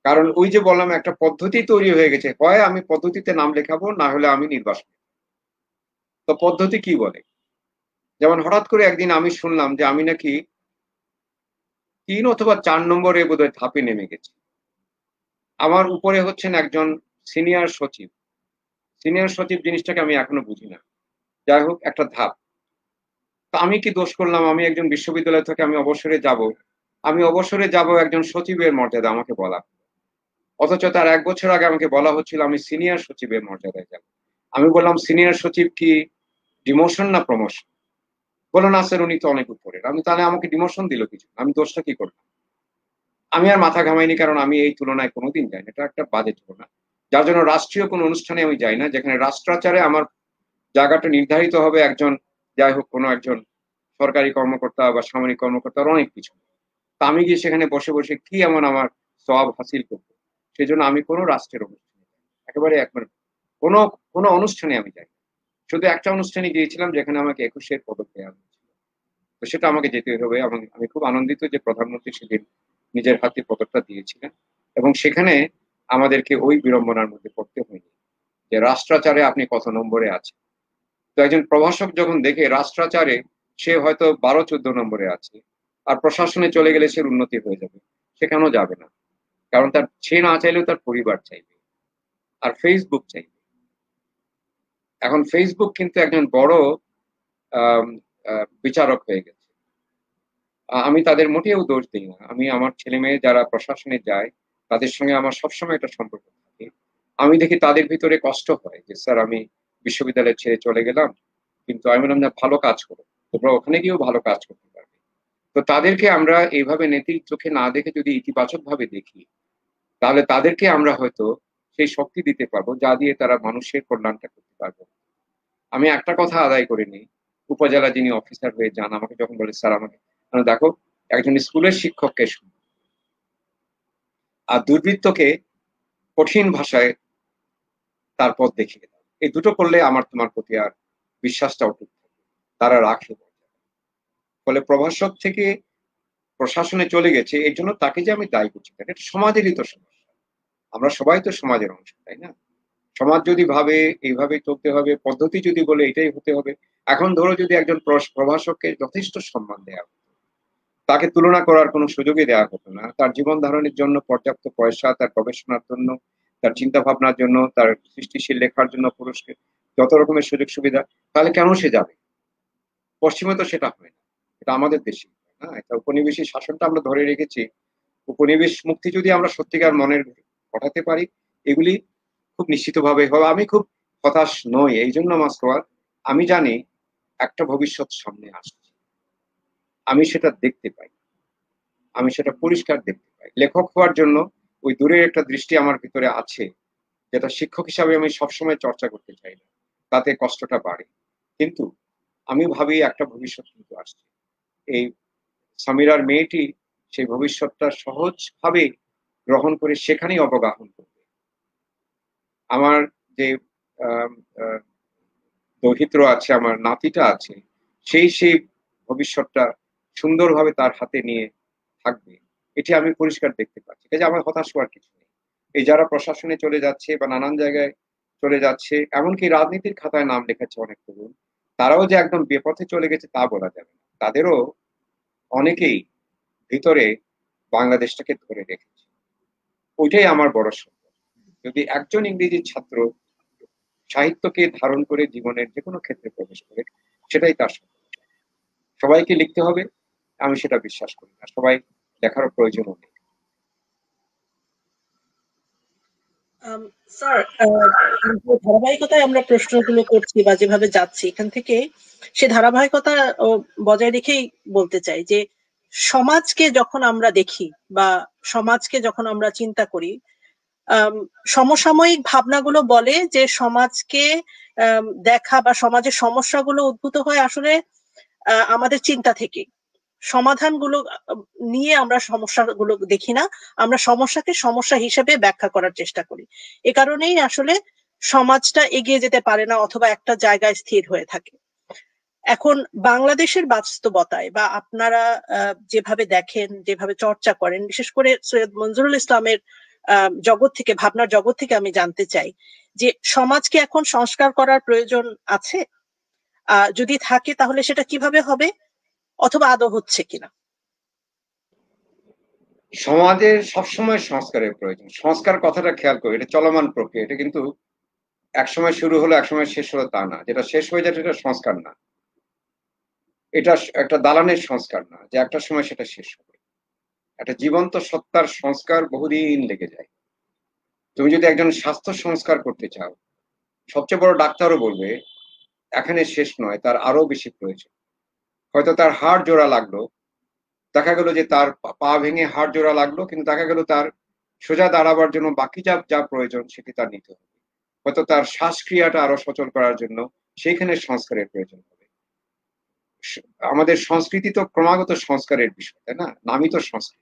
কারণ ওই যে বললাম, একটা পদ্ধতি তৈরি হয়ে গেছে, হয় আমি পদ্ধতিতে নাম লেখাবো, না হলে আমি নির্বাসন। তো পদ্ধতি কি বলে? যেমন হঠাৎ করে একদিন আমি শুনলাম যে আমি নাকি 3 অথবা 4 নম্বরে বোধহয় ধাপে নেমে গেছি। আমার উপরে হচ্ছেন একজন সিনিয়র সচিব। সিনিয়র সচিব জিনিসটাকে আমি এখনো বুঝি না। যাই হোক, একটা ধাপ। তো আমি কি দোষ করলাম? আমি একজন বিশ্ববিদ্যালয় থেকে আমি অবসরে যাব। আমি অবসরে যাব একজন সচিবের মর্যাদা আমাকে বলা। অথচ তার 1 বছর আগে আমাকে বলা হচ্ছিল আমি সিনিয়র সচিবের মর্যাদায় যাব। আমি বললাম, সিনিয়র সচিব কি ডিমোশন না প্রমোশন? বলল, না স্যার, উনি তো অনেক উপরের। আমি, তাহলে আমাকে ডিমোশন দিল কিছু, আমি দোষটা কি করলাম? আমি আর মাথা ঘামাইনি, কারণ আমি এই তুলনায় কোনোদিন যাই না, এটা একটা বাজে তুলনা। যার জন্য রাষ্ট্রীয় কোনো অনুষ্ঠানে আমি যাই না, যেখানে রাষ্ট্রাচারে আমার জায়গাটা নির্ধারিত হবে একজন, যাই হোক, কোনো একজন সরকারি কর্মকর্তা বা সামরিক কর্মকর্তার অনেক কিছু। তা আমি গিয়ে সেখানে বসে বসে কি এমন আমার সওয়াব হাসিল করবো? সেজন্য আমি কোনো রাষ্ট্রের অনুষ্ঠানে একেবারে কোনো কোনো অনুষ্ঠানে আমি যাই। শুধু একটা অনুষ্ঠানে গিয়েছিলাম যেখানে আমাকে 21-এর পদক দেওয়া হয়েছিল। তো সেটা আমাকে যেতে হবে, এবং আমি খুব আনন্দিত যে প্রধানমন্ত্রী সেদিন নিজের হাতে পদকটা দিয়েছিলেন, এবং সেখানে আমাদেরকে ওই বিড়ম্বনার মধ্যে পড়তে হয়নি যে রাষ্ট্রাচারে আপনি কত নম্বরে আছেন। তো একজন প্রভাষক যখন দেখে রাষ্ট্রাচারে সে হয়তো 12-14 নম্বরে আছে, আর প্রশাসনে চলে গেলে সে উন্নতি হয়ে যাবে, সেখানেও যাবে না। কারণ সে না চাইলেও তার পরিবার চাইবে, আর ফেসবুক চাইবে। এখন ফেসবুক কিন্তু একজন বড় বিচারক হয়ে গেছে। আমি তাদের মোটেও দোষ দিই না। আমি আমার ছেলে মেয়ে যারা প্রশাসনে যায়, তাদের সঙ্গে আমার সবসময় একটা সম্পর্ক থাকে। আমি দেখি তাদের ভিতরে কষ্ট হয় যে স্যার, আমি বিশ্ববিদ্যালয় ছেড়ে চলে গেলাম, কিন্তু আমি বললাম, না, ভালো কাজ করো, তোমরা ওখানে গিয়েও ভালো কাজ করতে পারবে। তো তাদেরকে আমরা এইভাবে নেতির চোখে না দেখে যদি ইতিবাচক ভাবে দেখি, তাহলে তাদেরকে আমরা হয়তো সেই শক্তি দিতে পারবো যা দিয়ে তারা মানুষের কল্যাণটা করতে পারবে। আমি একটা কথা আদায় করিনি, উপজেলা যিনি অফিসার হয়ে যান আমাকে যখন বলে স্যার আমাকে দেখো একজন স্কুলের শিক্ষককে আর দুর্বৃত্তকে কঠিন ভাষায় তার পথ দেখিয়ে দাও, এই দুটো করলে আমার তোমার প্রতি আর বিশ্বাসটা অটুট থাকবে, তারা রাখে। ফলে প্রভাষক থেকে প্রশাসনে চলে গেছে, এই জন্য তাকে যে আমি দায়ী করছি, এটা সমাজেরই তো সমস্যা। আমরা সবাই তো সমাজের অংশ, তাই না? সমাজ যদি ভাবে এইভাবে চলতে হবে, পদ্ধতি যদি বলে এটাই হতে হবে, এখন ধরো যদি একজন প্রভাষককে যথেষ্ট সম্মান দেওয়া হতো, তাকে তুলনা করার কোনো সুযোগই দেওয়া হতো না, তার জীবন ধারণের জন্য পর্যাপ্ত পয়সা, তার গবেষণার জন্য, তার চিন্তা ভাবনার জন্য, তার সৃষ্টিশীল লেখার জন্য পুরস্কার, যত রকমের সুযোগ সুবিধা, তাহলে কেন সে যাবে? পশ্চিমে তো সেটা হয় না, এটা আমাদের দেশে। হ্যাঁ, এটা উপনিবেশিক শাসনটা আমরা ধরে রেখেছি। উপনিবেশ মুক্তি যদি আমরা সত্যিকার মনের ঘটাতে পারি, এগুলি খুব নিশ্চিতভাবে হবে। আমি খুব হতাশ নই এই জন্য মাস্কোয়ার, আমি জানি একটা ভবিষ্যৎ সামনে আসছে, আমি সেটা দেখতে পাই, আমি সেটা পরিষ্কার দেখতে পাই। লেখক হওয়ার জন্য ওই দূরের একটা দৃষ্টি আমার ভিতরে আছে, যেটা শিক্ষক হিসাবে আমি সবসময় চর্চা করতে চাই না, তাতে কষ্টটা বাড়ে। কিন্তু আমি ভাবি একটা ভবিষ্যৎ কিন্তু আসছে। এই সামিরার মেয়েটি সেই ভবিষ্যৎটা সহজভাবে গ্রহণ করে সেখানেই অবগাহন করবে। আমার যে দৌহিত্র আছে, আমার নাতিটা আছে, সেই ভবিষ্যৎটা সুন্দরভাবে তার হাতে নিয়ে থাকবে, এটি আমি পরিষ্কার দেখতে পাচ্ছি। কাজে আমার হতাশ হওয়ার কিছু নেই। এই যারা প্রশাসনে চলে যাচ্ছে বা নানান জায়গায় চলে যাচ্ছে, এমনকি রাজনীতির খাতায় নাম লেখাচ্ছে অনেক তরুণ, তারাও যে একদম বেপথে চলে গেছে তা বলা যাবে না। তাদেরও অনেকেই ভিতরে বাংলাদেশটাকে ধরে রেখেছে। ওইটাই আমার বড় সম্পদ। যদি একজন ইংরেজি ছাত্র সাহিত্যকে ধারণ করে জীবনের যে কোনো ক্ষেত্রে প্রবেশ করে, সেটাই তার সম্পদ। সবাইকে লিখতে হবে আমি সেটা বিশ্বাস করি না, সবাই লেখারও প্রয়োজনও নেই। স্যার, ধারাবাহিকতায় আমরা প্রশ্নগুলো করছি বা যেভাবে যাচ্ছি এখান থেকে, সে ধারাবাহিকতা বজায় রেখেই বলতে চাই যে সমাজকে যখন আমরা দেখি বা সমাজকে যখন আমরা চিন্তা করি, সমসাময়িক ভাবনাগুলো বলে যে সমাজকে দেখা বা সমাজের সমস্যাগুলো উদ্ভূত হয় আসলে আমাদের চিন্তা থেকে। সমাধানগুলো নিয়ে আমরা সমস্যাগুলো দেখি না, আমরা সমস্যাকে সমস্যা হিসেবে ব্যাখ্যা করার চেষ্টা করি। এ কারণেই আসলে সমাজটা এগিয়ে যেতে পারে না অথবা একটা জায়গায় স্থির হয়ে থাকে। এখন বাংলাদেশের বাস্তবতায় বা আপনারা যেভাবে দেখেন, যেভাবে চর্চা করেন, বিশেষ করে সৈয়দ মনজুরুল ইসলামের জগৎ থেকে, ভাবনার জগৎ থেকে আমি জানতে চাই যে সমাজকে এখন সংস্কার করার প্রয়োজন আছে? যদি থাকে তাহলে সেটা কিভাবে হবে অথবা আদৌ হচ্ছে কিনা? সমাজের সবসময় সংস্কারের প্রয়োজন। সংস্কার কথাটা খেয়াল করি, এটা চলমান প্রক্রিয়া। এটা কিন্তু একসময় শুরু হলো একসময় শেষ হলো তা না। যেটা শেষ হয়ে যাচ্ছে এটা সংস্কার না, এটা একটা দালানের সংস্কার না যে একটা সময় সেটা শেষ হবে। একটা জীবন্ত সত্তার সংস্কার বহুদিন লেগে যায়। তুমি যদি একজন স্বাস্থ্য সংস্কার করতে চাও, সবচেয়ে বড় ডাক্তারও বলবে এখানে শেষ নয়, তার আরো বেশি প্রয়োজন। হয়তো তার হাড় জোড়া লাগলো, দেখা গেল যে তার পা ভেঙে হাড় জোড়া লাগলো, কিন্তু দেখা গেল তার সোজা দাঁড়াবার জন্য বাকি যা যা প্রয়োজন সেটি তার নিতে হবে। হয়তো তার শ্বাসক্রিয়াটা আরো সচল করার জন্য সেইখানে সংস্কারের প্রয়োজন হবে। আমাদের সংস্কৃতি তো ক্রমাগত সংস্কারের বিষয়, তাই না? নামই তো সংস্কৃতি।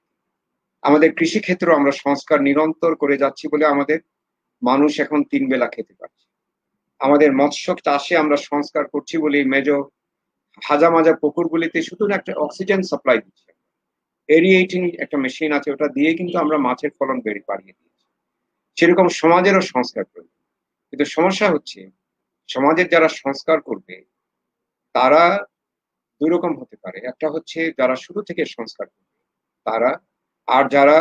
আমাদের কৃষিক্ষেত্র আমরা সংস্কার নিরন্তর করে যাচ্ছি বলে আমাদের মানুষ এখন 3 বেলা খেতে পারছে। আমাদের মৎস্য চাষে আমরা সংস্কার করছি বলে মেজ হাজা মাজা পুকুরগুলিতে শুধু একটা অক্সিজেন সাপ্লাই দিচ্ছে, এরিয়েটিং একটা মেশিন আছে, ওটা দিয়ে কিন্তু আমরা মাছের ফলন বাড়িয়ে দিয়েছি। সেরকম সমাজেরও সংস্কার করবে। কিন্তু সমস্যা হচ্ছে সমাজের যারা সংস্কার করবে তারা দুই রকম হতে পারে। একটা হচ্ছে যারা শুরু থেকে সংস্কার করবে তারা, আর যারা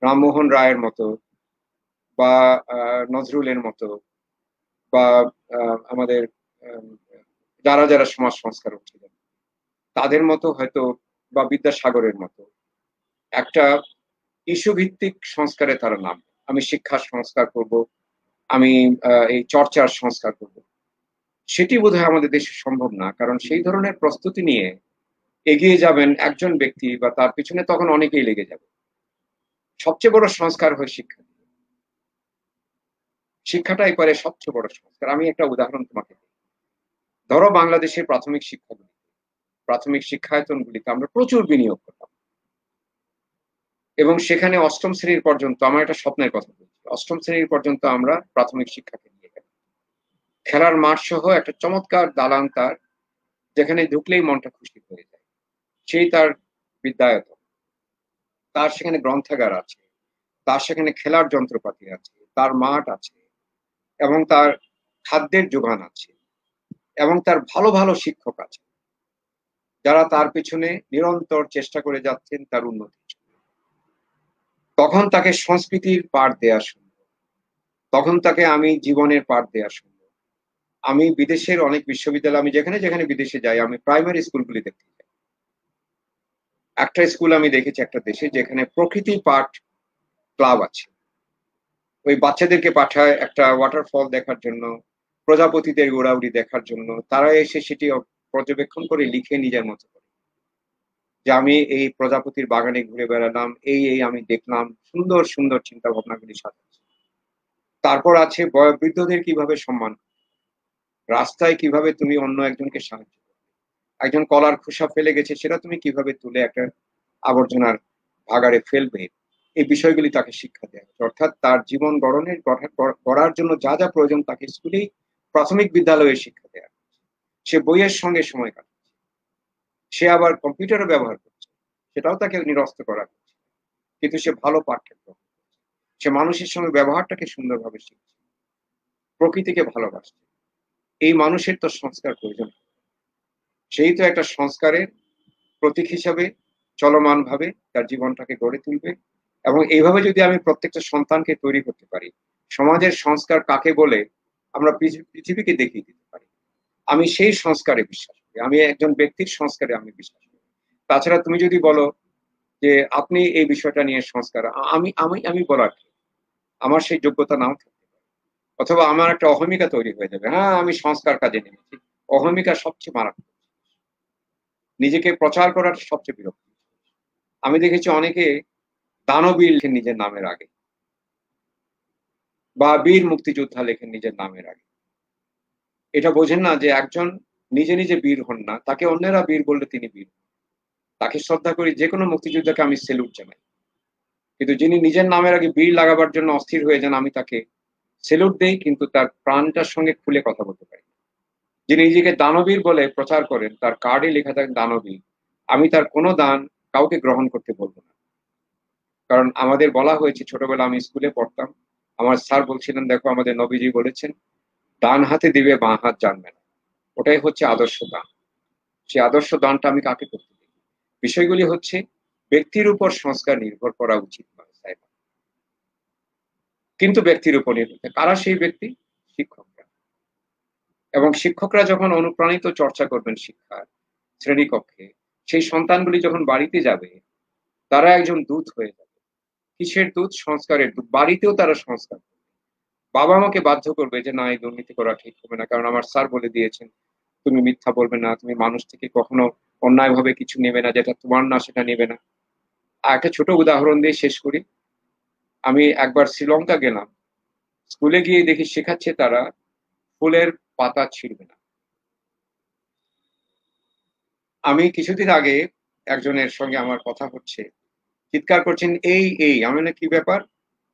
রামমোহন রায়ের মতো বা নজরুলের মতো বা আমাদের যারা যারা সমাজ সংস্কারক ছিলেন তাদের মতো হয়তো, বা বিদ্যাসাগরের মতো একটা ইস্যু ভিত্তিক সংস্কারে তারা নাম, আমি শিক্ষার সংস্কার করব, আমি এই চর্চার সংস্কার করব, সেটি বোধহয় আমাদের দেশে সম্ভব না। কারণ সেই ধরনের প্রস্তুতি নিয়ে এগিয়ে যাবেন একজন ব্যক্তি বা তার পিছনে তখন অনেকেই লেগে যাবে। সবচেয়ে বড় সংস্কার হয় শিক্ষা, শিক্ষাটাই পারে সবচেয়ে বড় সংস্কার। আমি একটা উদাহরণ তোমাকে দিই। ধরো বাংলাদেশের প্রাথমিক শিক্ষায়তনগুলিতে আমরা প্রচুর বিনিয়োগ করতাম, এবং সেখানে অষ্টম শ্রেণীর পর্যন্ত, আমার একটা স্বপ্নের কথা বলছি, অষ্টম শ্রেণীর পর্যন্ত আমরা প্রাথমিক শিক্ষাকে নিয়ে গেলাম। খেলার মাঠ সহ একটা চমৎকার দালান তার, যেখানে ঢুকলেই মনটা খুশি হয়ে যায়। সেই তার বিদ্যায়তন, তার সেখানে গ্রন্থাগার আছে, তার সেখানে খেলার যন্ত্রপাতি আছে, তার মাঠ আছে, এবং তার খাদ্যের যোগান আছে, এবং তার ভালো ভালো শিক্ষক আছে যারা তার পিছনে নিরন্তর চেষ্টা করে যাচ্ছেন তার উন্নতি। তখন তাকে সংস্কৃতির পাঠ দেয়া সম্ভব, তখন তাকে আমি জীবনের পাঠ দেয়া সম্ভব। আমি বিদেশের অনেক বিশ্ববিদ্যালয়, আমি যেখানে যেখানে বিদেশে যাই, আমি প্রাইমারি স্কুলগুলি দেখতে যাই। একটা স্কুল আমি দেখেছি একটা দেশে, যেখানে প্রকৃতি পাঠ ক্লাব আছে। ওই বাচ্চাদেরকে পাঠায় একটা ওয়াটারফল দেখার জন্য, প্রজাপতিদের উড়াউড়ি দেখার জন্য। তারা এসে সেটি পর্যবেক্ষণ করে লিখে নিজের মতো করে, যে আমি এই প্রজাপতির বাগানে ঘুরে বেড়ালাম, এই আমি দেখলাম, সুন্দর সুন্দর চিন্তা ভাবনাগুলি সাজাচ্ছে। তারপর আছে বয়োবৃদ্ধদের কিভাবে সম্মান, রাস্তায় কিভাবে তুমি অন্য একজনকে সাহায্য করবে, একজন কলার খোসা ফেলে গেছে, সেটা তুমি কিভাবে তুলে একটা আবর্জনার ভাগাড়ে ফেলবে। এই বিষয়গুলি তাকে শিক্ষা দেওয়া হচ্ছে। অর্থাৎ তার জীবন গড়ার জন্য যা যা প্রয়োজন তাকে স্কুলেই, প্রাথমিক বিদ্যালয়ে শিক্ষা দেওয়া হচ্ছে। সে বইয়ের সঙ্গে সময় কাটাচ্ছে, সে আবার কম্পিউটারও ব্যবহার করছে, সেটাও তাকে নিরস্ত করা হচ্ছে, কিন্তু সে ভালো পাঠ্যক্রম, সে মানুষের সঙ্গে ব্যবহারটাকে সুন্দরভাবে শিখছে, প্রকৃতিকে ভালোবাসছে। এই মানুষের তো সংস্কার প্রয়োজন, সেই তো একটা সংস্কারের প্রতীক হিসাবে চলমান ভাবে তার জীবনটাকে গড়ে তুলবে। এবং এইভাবে যদি আমি প্রত্যেকটা সন্তানকে তৈরি করতে পারি, সমাজের সংস্কার কাকে বলে আমরা পৃথিবীকে দেখিয়ে দিতে পারি। আমি সেই সংস্কারে বিশ্বাস করি, আমি একজন ব্যক্তির সংস্কারে আমি বিশ্বাস করি। তাছাড়া তুমি যদি বলো যে আপনি এই বিষয়টা নিয়ে সংস্কার, আমি আমি আমি বলার কি, আমার সেই যোগ্যতা নাও থাকতে পারে, অথবা আমার একটা অহমিকা তৈরি হয়ে যাবে, হ্যাঁ আমি সংস্কার কাজে নেমেছি। অহমিকা সবচেয়ে মারাত্মক, নিজেকে প্রচার করার সবচেয়ে বিরক্ত। আমি দেখেছি অনেকে দানবীর লেখেন নিজের নামের আগে, বা বীর মুক্তিযোদ্ধা লেখেন নিজের নামের আগে। এটা বোঝেন না যে একজন নিজে নিজে বীর হন না, তাকে অন্যেরা বীর বললে তিনি বীর। তাকে শ্রদ্ধা করি, যে কোনো মুক্তিযোদ্ধাকে আমি সেলুট জানাই, কিন্তু যিনি নিজের নামের আগে বীর লাগাবার জন্য অস্থির হয়ে যান, আমি তাকে সেলুট দেই, কিন্তু তার প্রাণটার সঙ্গে খুলে কথা বলতে পারি। যিনি নিজেকে দানবীর বলে প্রচার করেন, তার কার্ডে লেখা থাকে দানবীর, আমি তার কোনো দান কাউকে গ্রহণ করতে বলবো না। কারণ আমাদের বলা হয়েছে, ছোটবেলা আমি স্কুলে পড়তাম, আমার স্যার বলছিলেন, দেখো আমাদের নবীজি বলেছেন ডান হাতে দিবে বাঁ হাত জানবে না, ওটাই হচ্ছে আদর্শ দান। সেই আদর্শ দানটা আমি কাকে করতে দিই? বিষয়গুলি হচ্ছে ব্যক্তির উপর সংস্কার নির্ভর করা উচিত নয়, কিন্তু ব্যক্তির উপর নির্ভর। কারা সেই ব্যক্তি? শিক্ষকরা। এবং শিক্ষকরা যখন অনুপ্রাণিত চর্চা করবেন শিক্ষার শ্রেণীকক্ষে, সেই সন্তানগুলি যখন বাড়িতে যাবে, তারা একজন দূত হয়ে যাবে। কিসের দূত? সংস্কারের দূত। বাড়িতেও তারা সংস্কার করবে, বাবা মাকে বাধ্য করবে যে না, এই দুর্নীতি করা ঠিক হবে না, কারণ আমার স্যার বলে দিয়েছেন তুমি মিথ্যা বলবে না, তুমি মানুষ থেকে কখনো অন্যায় ভাবে কিছু নেবে না, যেটা তোমার না সেটা নেবে না। আর একটা ছোট উদাহরণ দিয়ে শেষ করি। আমি একবার শ্রীলঙ্কা গেলাম, স্কুলে গিয়ে দেখি শেখাচ্ছে তারা ফুলের পাতা ছিঁড়বে না। আমি কিছুদিন আগে একজনের সঙ্গে আমার কথা হচ্ছে, চিৎকার করছেন এই আমি না, কি ব্যাপার?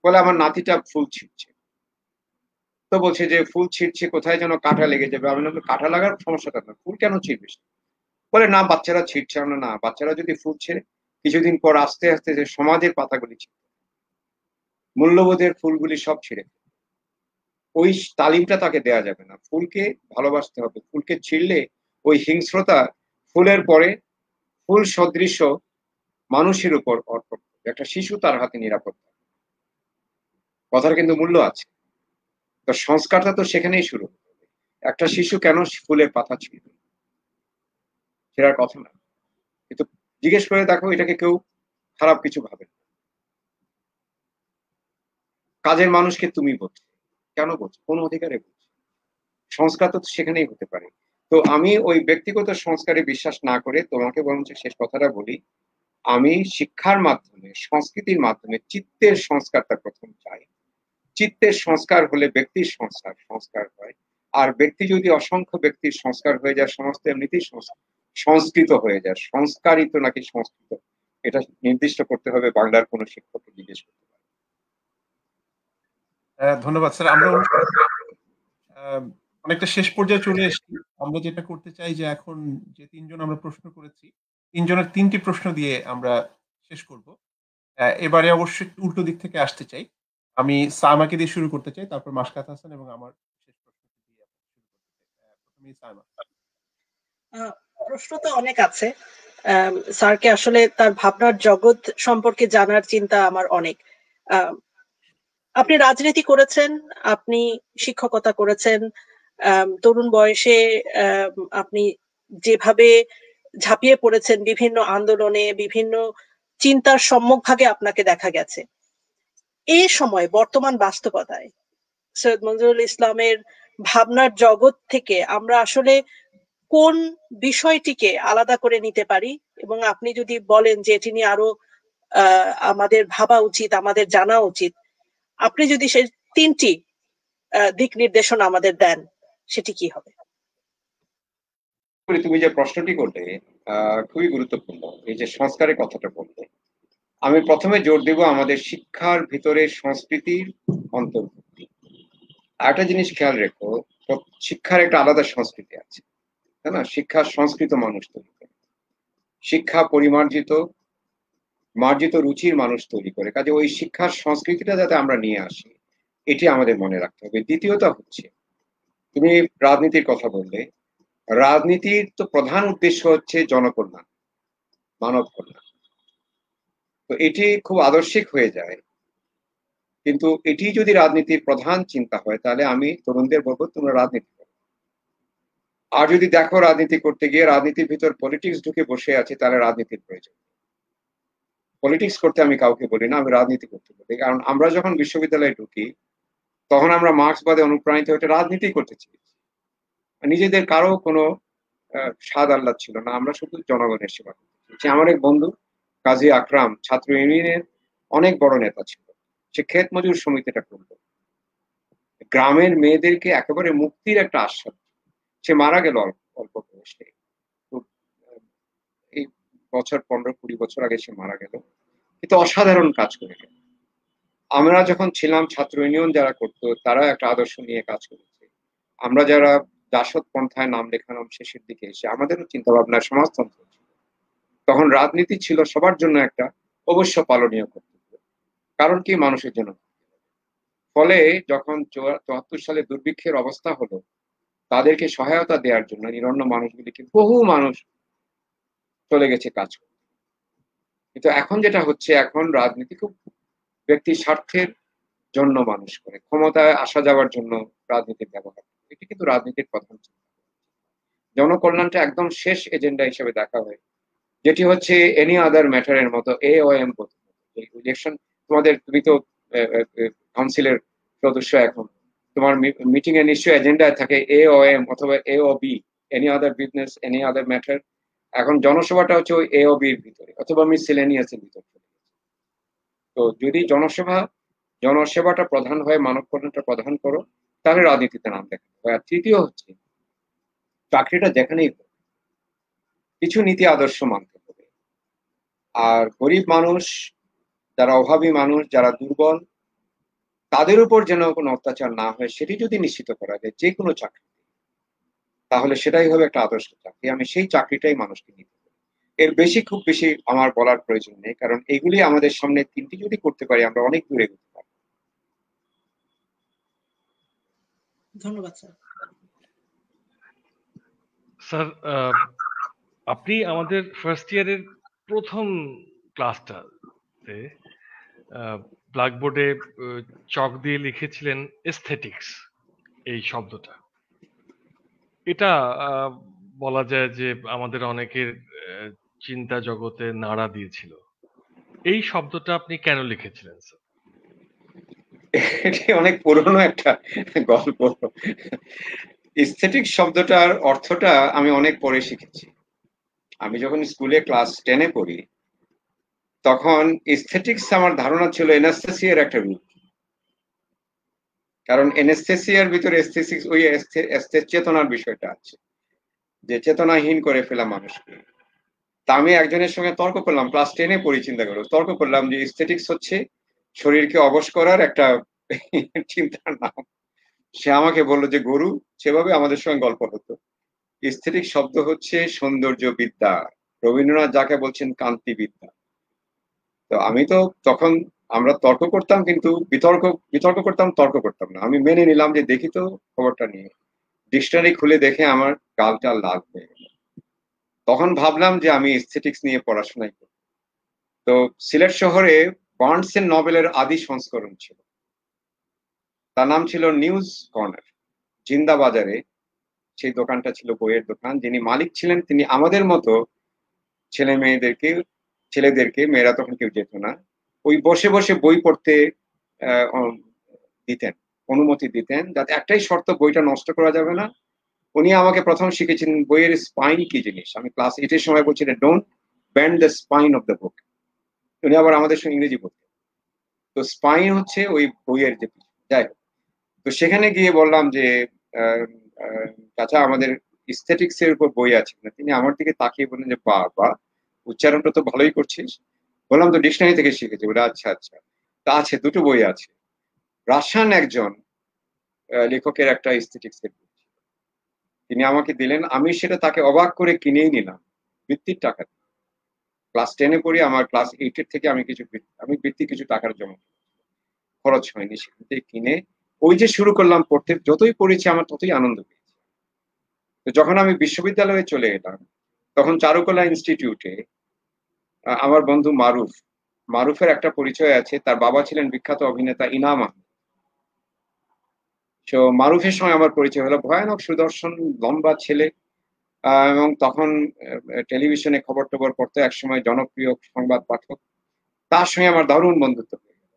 বলে আমার নাতিটা ফুল ছিঁড়ছে। তো বলছে যে ফুল ছিঁড়ছে, কোথায় যেন কাঁটা লেগে যাবে। আমি বললাম কাঁটা লাগার সমস্যাটা না, ফুল কেন ছিঁড়বিস? বলে না, বাচ্চারা ছিঁড়ছে। আমরা না, বাচ্চারা যদি ফুল ছেড়ে কিছুদিন পর আস্তে আস্তে যে সমাজের পাতাগুলি ছিঁড়ে, মূল্যবোধের ফুলগুলি সব ছিঁড়ে, ওই তালিমটা তাকে দেয়া যাবে না। ফুলকে ভালোবাসতে হবে, ফুলকে ছিঁড়লে ওই হিংস্রতা ফুলের পরে ফুল সদৃশ মানুষের উপর অর্পণ করবে। একটা শিশু তার হাতে নিরাপদ, কথার কিন্তু মূল্য আছে। তো সংস্কারটা তো সেখানেই শুরু হবে। একটা শিশু কেন ফুলের পাতা ছিঁড়বে? ছেঁড়ার কথা না, কিন্তু জিজ্ঞেস করে দেখো, এটাকে কেউ খারাপ কিছু ভাবে না। কাজের মানুষকে তুমি বলছো, কেন বলছো? কোন অধিকারে বলছো? সংস্কার তো সেখানেই হতে পারে। তো আমি ওই ব্যক্তিগত সংস্কারে বিশ্বাস না করে তোমাকে বরঞ্চ শেষ কথাটা বলি, আমি শিক্ষার মাধ্যমে, সংস্কৃতির মাধ্যমে চিত্তের সংস্কারটা প্রথম চাই। চিত্তের সংস্কার হলে ব্যক্তির সংস্কার হয়, আর ব্যক্তি যদি অসংখ্য ব্যক্তির সংস্কার হয়ে যায়, সমস্ত এমনিতেই সংস্কৃত হয়ে যায়। সংস্কারিত নাকি সংস্কৃত, এটা নির্দিষ্ট করতে হবে বাংলার কোনো শিক্ষককে জিজ্ঞেস করতে পারে। ধন্যবাদ স্যার। আমরা অনেকটা শেষ পর্যায়ে চলে এসেছি। আমরা যেটা করতে চাই যে এখন যে তিনজন আমরা প্রশ্ন করেছি, তিনজনের তিনটি প্রশ্ন দিয়ে আমরা শেষ করব। এবারে অবশ্যই উল্টো দিক থেকে আসতে চাই। আমি সাইমাকে দিয়ে শুরু করতে চাই, তারপর মাশকাত হাসান এবং আমার শেষ প্রশ্ন দিয়ে প্রথমেই সাইমা। প্রশ্ন তো অনেক আছে। স্যারকে আসলে তার ভাবনার জগৎ সম্পর্কে জানার চিন্তা আমার অনেক। আপনি রাজনীতি করেছেন, আপনি শিক্ষকতা করেছেন, তরুণ বয়সে আপনি যেভাবে ঝাঁপিয়ে পড়েছেন বিভিন্ন আন্দোলনে, বিভিন্ন চিন্তার সম্মুখভাগে আপনাকে দেখা গেছে। এই সময় বর্তমান বাস্তবতায় সৈয়দ মনজুরুল ইসলামের ভাবনার জগৎ থেকে আমরা আসলে কোন বিষয়টিকে আলাদা করে নিতে পারি, এবং আপনি যদি বলেন যে এটি নিয়ে আরো আমাদের ভাবা উচিত, আমাদের জানা উচিত, আপনি যদি সেই তিনটি দিক নির্দেশনা আমাদের দেন, সেটি কি হবে? তুমি যে প্রশ্নটি করলে খুবই গুরুত্বপূর্ণ, এই যে সংস্কারের কথাটা বললে, আমি প্রথমে জোর দেব আমাদের শিক্ষার ভিতরে সংস্কৃতির অন্তর্ভুক্তি। একটা জিনিস খেয়াল রেখো, শিক্ষার একটা আলাদা সংস্কৃতি আছে, তাই না? শিক্ষা সংস্কৃত মানুষ তৈরি করে, শিক্ষা পরিমার্জিত মার্জিত রুচির মানুষ তৈরি করে। কাজে ওই শিক্ষার সংস্কৃতিটা যাতে আমরা নিয়ে আসি, এটি আমাদের মনে রাখতে হবে। দ্বিতীয়ত হচ্ছে, তুমি রাজনীতির কথা বললে, রাজনীতির তো প্রধান উদ্দেশ্য হচ্ছে জনকল্যাণ, মানব কল্যাণ। তো এটি খুব আদর্শিক হয়ে যায়, কিন্তু এটি যদি রাজনীতির প্রধান চিন্তা হয়, তাহলে আমি তরুণদের বলবো তোমরা রাজনীতি করো। আর যদি দেখো রাজনীতি করতে গিয়ে রাজনীতির ভিতর পলিটিক্স ঢুকে বসে আছে, তাহলে রাজনীতির প্রয়োজন। পলিটিক্স করতে আমি কাউকে বলি না, আমি রাজনীতি করতে বলি। কারণ আমরা যখন বিশ্ববিদ্যালয়ে ঢুকি, তখন আমরা মার্ক্সবাদে অনুপ্রাণিত হয়ে রাজনীতি করতে চেয়েছি। নিজেদের কারো কোনো স্বাদ আহ্লাদ ছিল না, আমরা শুধু জনগণের সেবা করতে চেয়েছি। আমার এক বন্ধু কাজী আকরাম ছাত্র ইউনিয়নের অনেক বড় নেতা ছিল, সে ক্ষেত মজুর সমিতিটা করল, গ্রামের মেয়েদেরকে একেবারে মুক্তির একটা আশ্বাস। সে মারা গেল অল্প বয়সে, এই বছর 15-20 বছর আগে সে মারা গেল, কিন্তু অসাধারণ কাজ করে গেল। আমরা যখন ছিলাম ছাত্র ইউনিয়ন যারা করতো, তারা একটা আদর্শ নিয়ে কাজ করেছে। আমরা যারা জাসদ পন্থায় নাম লেখালাম শেষের দিকে এসে, আমাদেরও চিন্তা ভাবনা সমাজতন্ত্র ছিল। তখন রাজনীতি ছিল সবার জন্য একটা অবশ্য পালনীয় কর্তব্য, কারণ কি মানুষের জন্য। ফলে যখন 74 সালে দুর্ভিক্ষের অবস্থা হলো, তাদেরকে সহায়তা দেওয়ার জন্য নিরন্ন মানুষগুলিকে বহু মানুষ চলে গেছে কাজ করতে। কিন্তু এখন যেটা হচ্ছে, এখন রাজনীতি খুব ব্যক্তি স্বার্থের জন্য মানুষ করে, ক্ষমতায় আসা যাওয়ার জন্য রাজনীতির ব্যবহার করে। এটি কিন্তু রাজনীতির প্রধান চিন্তা। জনকল্যাণটা একদম শেষ এজেন্ডা হিসেবে দেখা হয়, যেটি হচ্ছে এনি আদার ম্যাটারের মতো AOM। ইলেকশন, তুমি তো কাউন্সিলের সদস্য, এখন তোমার মিটিং এ নিশ্চয়ই এজেন্ডায় থাকে AOM অথবা AOB, any other business, any other matter. এখন জনসভাটা হচ্ছে ওই AOB এর ভিতরে অথবা মিসেলেনিয়াস এর ভিতরে। তো যদি জনসেবাটা প্রধান হয়, মানব কল্যাণটা প্রধান করো, তাহলে রাজনীতিতে নাম দেখাতে হয়। আর তৃতীয় হচ্ছে, চাকরিটা যেখানেই কিছু নীতি আদর্শ মানতে হবে। আর গরিব মানুষ, যারা অভাবী মানুষ, যারা দুর্বল, তাদের উপর যেন কোনো অত্যাচার না হয়, সেটি যদি নিশ্চিত করা যায় যে কোনো চাকরি, তাহলে সেটাই হবে একটা আদর্শ চাকরি। আমি সেই চাকরিটাই মানুষকে নিতে পারি। এর বেশি, খুব বেশি আমার বলার প্রয়োজন নেই, কারণ এগুলি আমাদের সামনে তিনটি যদি করতে পারি, আমরা অনেক দূরে এগোতে পারি। ধন্যবাদ স্যার। স্যার, আপনি আমাদের ফার্স্ট ইয়ারের প্রথম ক্লাসটাতে ব্ল্যাকবোর্ডে চক দিয়ে লিখেছিলেন এস্থেটিক্স এই শব্দটা। এটা বলা যায় যে আমাদের অনেকের চিন্তা জগতে নাড়া দিয়েছিল। এই শব্দটা আপনি কেন লিখেছিলেন স্যার? এটি অনেক পুরনো একটা গল্প। এস্থেটিক শব্দটার অর্থটা আমি অনেক পরে শিখেছি। আমি যখন স্কুলে ক্লাস 10-এ পড়ি, তখন এস্থেটিক্স আমার ধারণা ছিল এনাস্থেসিয়ার একটা রূপ। কারণ এনেস্থেসিয়ার ভিতরে ওই চেতনার বিষয়টা আছে, যে চেতনাহীন করে ফেলা মানুষকে। তা আমি একজনের সঙ্গে তর্ক করলাম, ক্লাস 10-এ পড়ি, চিন্তা করো, তর্ক করলাম যে এস্থেটিক্স হচ্ছে শরীরকে অবশ করার একটা চিন্তার নাম। সে আমাকে বললো যে গরু, সেভাবে আমাদের সঙ্গে গল্প হতো। এস্থেটিক শব্দ হচ্ছে সৌন্দর্য বিদ্যা, রবীন্দ্রনাথ যাকে বলছেন কান্তি বিদ্যা। তো আমি তো তখন, আমরা তর্ক করতাম, কিন্তু বিতর্ক করতাম, তর্ক করতাম না। আমি মেনে নিলাম যে দেখি তো খবরটা নিয়ে। ডিকশনারি খুলে দেখে আমার গালটা লাল হয়ে গেল। তখন ভাবলাম যে আমি এস্থেটিক্স নিয়ে পড়াশোনাই করি। তো সিলেট শহরে বার্নসের নভেলের আদি সংস্করণ ছিল, তার নাম ছিল নিউজ কর্নার, জিন্দা বাজারে সেই দোকানটা ছিল, বইয়ের দোকান। যিনি মালিক ছিলেন তিনি আমাদের মতো ছেলেদেরকে, মেয়েরা তখন কেউ যেত না, ওই বসে বসে বই পড়তে দিতেন, অনুমতি দিতেন, যাতে একটাই শর্ত, বইটা নষ্ট করা যাবে না। উনি আমাকে প্রথম শিখেছেন বইয়ের স্পাইন কি জিনিস। আমি ক্লাস 8-এর সময় বলছিলেন don't bend the spine of the book. উনি আবার আমাদের সঙ্গে ইংরেজি বলতেন। তো স্পাইন হচ্ছে ওই বইয়ের যে, যাই হোক। তো সেখানে গিয়ে বললাম যে চাচা আমাদের এস্থেটিক্স এর উপর বই আছে না? তিনি আমার দিকে তাকিয়ে বললেন যে বা উচ্চারণটা তো ভালোই করছিস। বললাম তো ডিকশনারি থেকে শিখেছি। বলে আচ্ছা আচ্ছা। তা আছে, দুটো বই আছে। রাশিয়ান একজন লেখকের একটা এস্থেটিক্স এর বই তিনি আমাকে দিলেন, আমি সেটা তাকে অবাক করে কিনেই নিলাম বৃত্তির টাকা। ক্লাস 10-এ পড়ি, আমার ক্লাস 8-এর থেকে আমি বৃত্তি কিছু টাকার জমা, খরচ হয়নি, সেখান থেকে কিনে ওই যে শুরু করলাম পড়তে। যতই পড়েছি আমার ততই আনন্দ পেয়েছি। তো যখন আমি বিশ্ববিদ্যালয়ে চলে এলাম, তখন চারুকলা ইনস্টিটিউটে আমার বন্ধু মারুফের একটা পরিচয় আছে। তার বাবা ছিলেন বিখ্যাত অভিনেতা ইনাম আহমেদ। তো মারুফের সঙ্গে আমার পরিচয় হলো। ভয়ানক সুদর্শন, লম্বা ছেলে, এবং তখন টেলিভিশনে খবর টবর পড়তো, একসময় জনপ্রিয় সংবাদ পাঠক। তার সঙ্গে আমার দারুণ বন্ধুত্ব হয়ে গেল।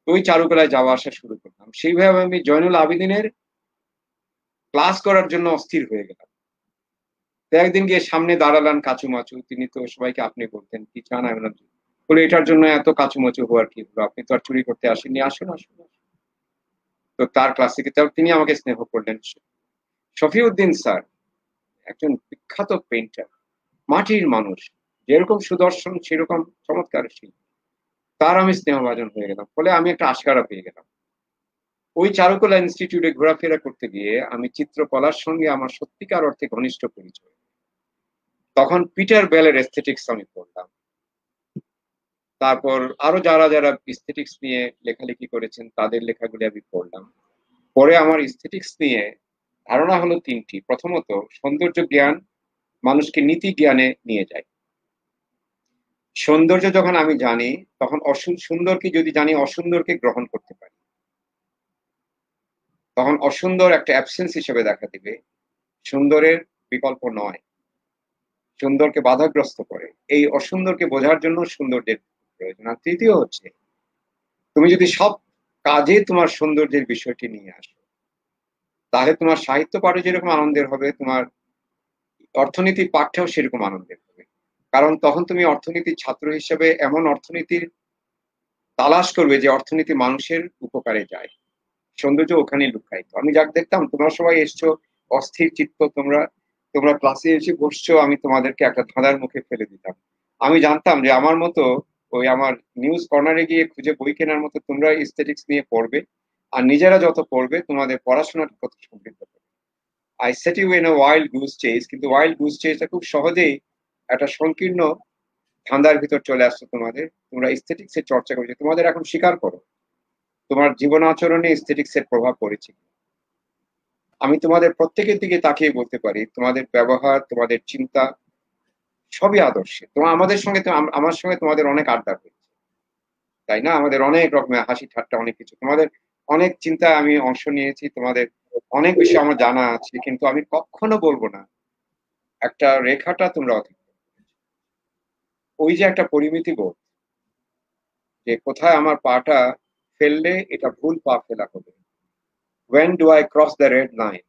ওই চারুকলায় যাওয়া আসা শুরু করলাম। সেইভাবে আমি জয়নুল আবেদিনের ক্লাস করার জন্য অস্থির হয়ে গেলাম। তো একদিন গিয়ে সামনে দাঁড়ালেন কাচুমাচু, তিনি তো সবাইকে আপনি বলতেন, কি চান? আমি বলে এটার জন্য এত কাচুমাচু হওয়ার কি হলো? আপনি তো আর চুরি করতে আসেননি, আসুন আসুন। তো তার ক্লাসে তিনি আমাকে স্নেহ করলেন। শফিউদ্দিন স্যার একজন বিখ্যাত পেইন্টার, মাটির মানুষ, যেরকম সুদর্শন সেরকম চমৎকার শিল্পী। তার আমি স্নেহভাজন হয়ে গেলাম। ফলে আমি একটা আশকারা পেয়ে গেলাম। ওই চারুকলা ইনস্টিটিউটে ঘোরাফেরা করতে গিয়ে আমি চিত্রকলার সঙ্গে আমার সত্যিকার অর্থে ঘনিষ্ঠ পরিচয়। তখন পিটার বেলের এস্থেটিক্স আমি পড়লাম। তারপর আরো যারা যারা এস্থেটিক্স নিয়ে লেখালেখি করেছেন তাদের লেখাগুলি আমি পড়লাম। পরে আমার এস্থেটিক্স নিয়ে ধারণা হলো তিনটি। প্রথমত, সৌন্দর্য জ্ঞান মানুষকে নীতি জ্ঞানে নিয়ে যায়। সৌন্দর্য যখন আমি জানি, তখন সুন্দরকে যদি জানি, অসুন্দরকে গ্রহণ করতে পারি। তখন অসুন্দর একটা অ্যাবসেন্স হিসেবে দেখা দিবে, সুন্দরের বিকল্প নয়, সুন্দরকে বাধাগ্রস্ত করে। এই অসুন্দরকে বোঝার জন্য সৌন্দর্যের প্রয়োজন। আর তৃতীয় হচ্ছে, তুমি যদি সব কাজে তোমার সৌন্দর্যের বিষয়টি নিয়ে আসো, তাহলে তোমার সাহিত্য পাঠে যেরকম আনন্দের হবে, তোমার অর্থনীতি পাঠেও সেরকম আনন্দের হবে। কারণ তখন তুমি অর্থনীতির ছাত্র হিসেবে এমন অর্থনীতির তালাশ করবে যে অর্থনীতি মানুষের উপকারে যায়। সৌন্দর্য ওখানে লুকায়িত। আমি যাক দেখতাম, তোমরা সবাই এসছো অস্থির চিত্ত, তোমরা ক্লাসে এসে বসছো, আমি তোমাদেরকে একটা ধাঁধার মুখে ফেলে দিতাম। আমি জানতাম যে আমার মতো ওই আমার নিউজ কর্নারে গিয়ে খুঁজে বই কেনার মতো তোমরা এস্থেটিক্স নিয়ে পড়বে, আর নিজেরা যত পড়বে তোমাদের পড়াশোনাটা কত সমৃদ্ধ হবে। I set you in a wild goose chase, কিন্তু ওয়াইল্ড গুজ চেজটা খুব সহজেই একটা সংকীর্ণ ধাঁধার ভিতর চলে আসছে তোমাদের। তোমরা এস্থেটিক্স এর চর্চা করছো, তোমাদের এখন স্বীকার করো তোমার জীবন আচরণে এস্থেটিক্স এর প্রভাব পড়েছে। আমি তোমাদের প্রত্যেকের দিকে তাকিয়ে বলতে পারি, তোমাদের ব্যবহার, তোমাদের চিন্তা সবই আদর্শে। আমাদের সঙ্গে আমার সঙ্গে তোমাদের অনেক আড্ডা হয়েছে, তাই না? আমাদের অনেক রকমের হাসি ঠাট্টা, অনেক কিছু, তোমাদের অনেক চিন্তায় আমি অংশ নিয়েছি, তোমাদের অনেক বিষয় আমার জানা আছে। কিন্তু আমি কখনো বলবো না একটা রেখাটা তোমরা অতিক্রম করেছো। ওই যে একটা পরিমিতি বোধ, যে কোথায় আমার পাটা ফেললে এটা ভুল পা ফেলা হবে, when do I cross the red line,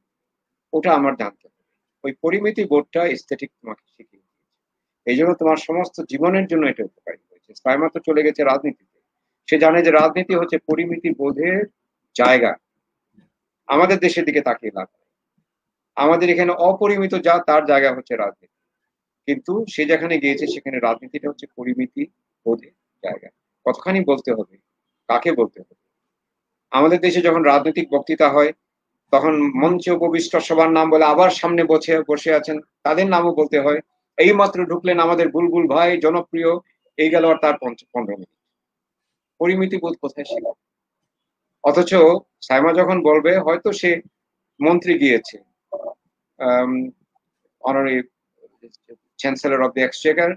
ওটা আমার জানতে হবে। ওই পরিমিতি বোধটা এস্থেটিক তোমাকে শিখিয়ে দিয়েছে। এই জন্য তোমার সমস্ত জীবনের জন্য এটা উপকারী হয়েছে। সাইমা তো চলে গেছে রাজনীতিতে, সে জানে যে রাজনীতি হচ্ছে পরিমিতি বোধের জায়গা। আমাদের দেশের দিকে তাকিয়ে লাভ নেই। আমাদের এখানে অপরিমিত যা তার জায়গা হচ্ছে রাজনীতি, কিন্তু সে যেখানে গিয়েছে সেখানে রাজনীতিটা হচ্ছে পরিমিতি বোধের জায়গা। কতখানি বলতে হবে, কাকে বলতে হবে। আমাদের দেশে যখন রাজনৈতিক বক্তৃতা হয় তখন মঞ্চে উপবিষ্ট সবার নাম বলে, আবার সামনে বসে বসে আছেন তাদের নামও বলতে হয়। এই মাত্র ঢুকলেন আমাদের বুলবুল ভাই জনপ্রিয়, এই গেল আর তার 15 মিনিট। পরিমিতি বোধ কোথায় ছিল? অথচ সাইমা যখন বলবে, হয়তো সে মন্ত্রী গিয়েছে, honorary chancellor of the Exchequer,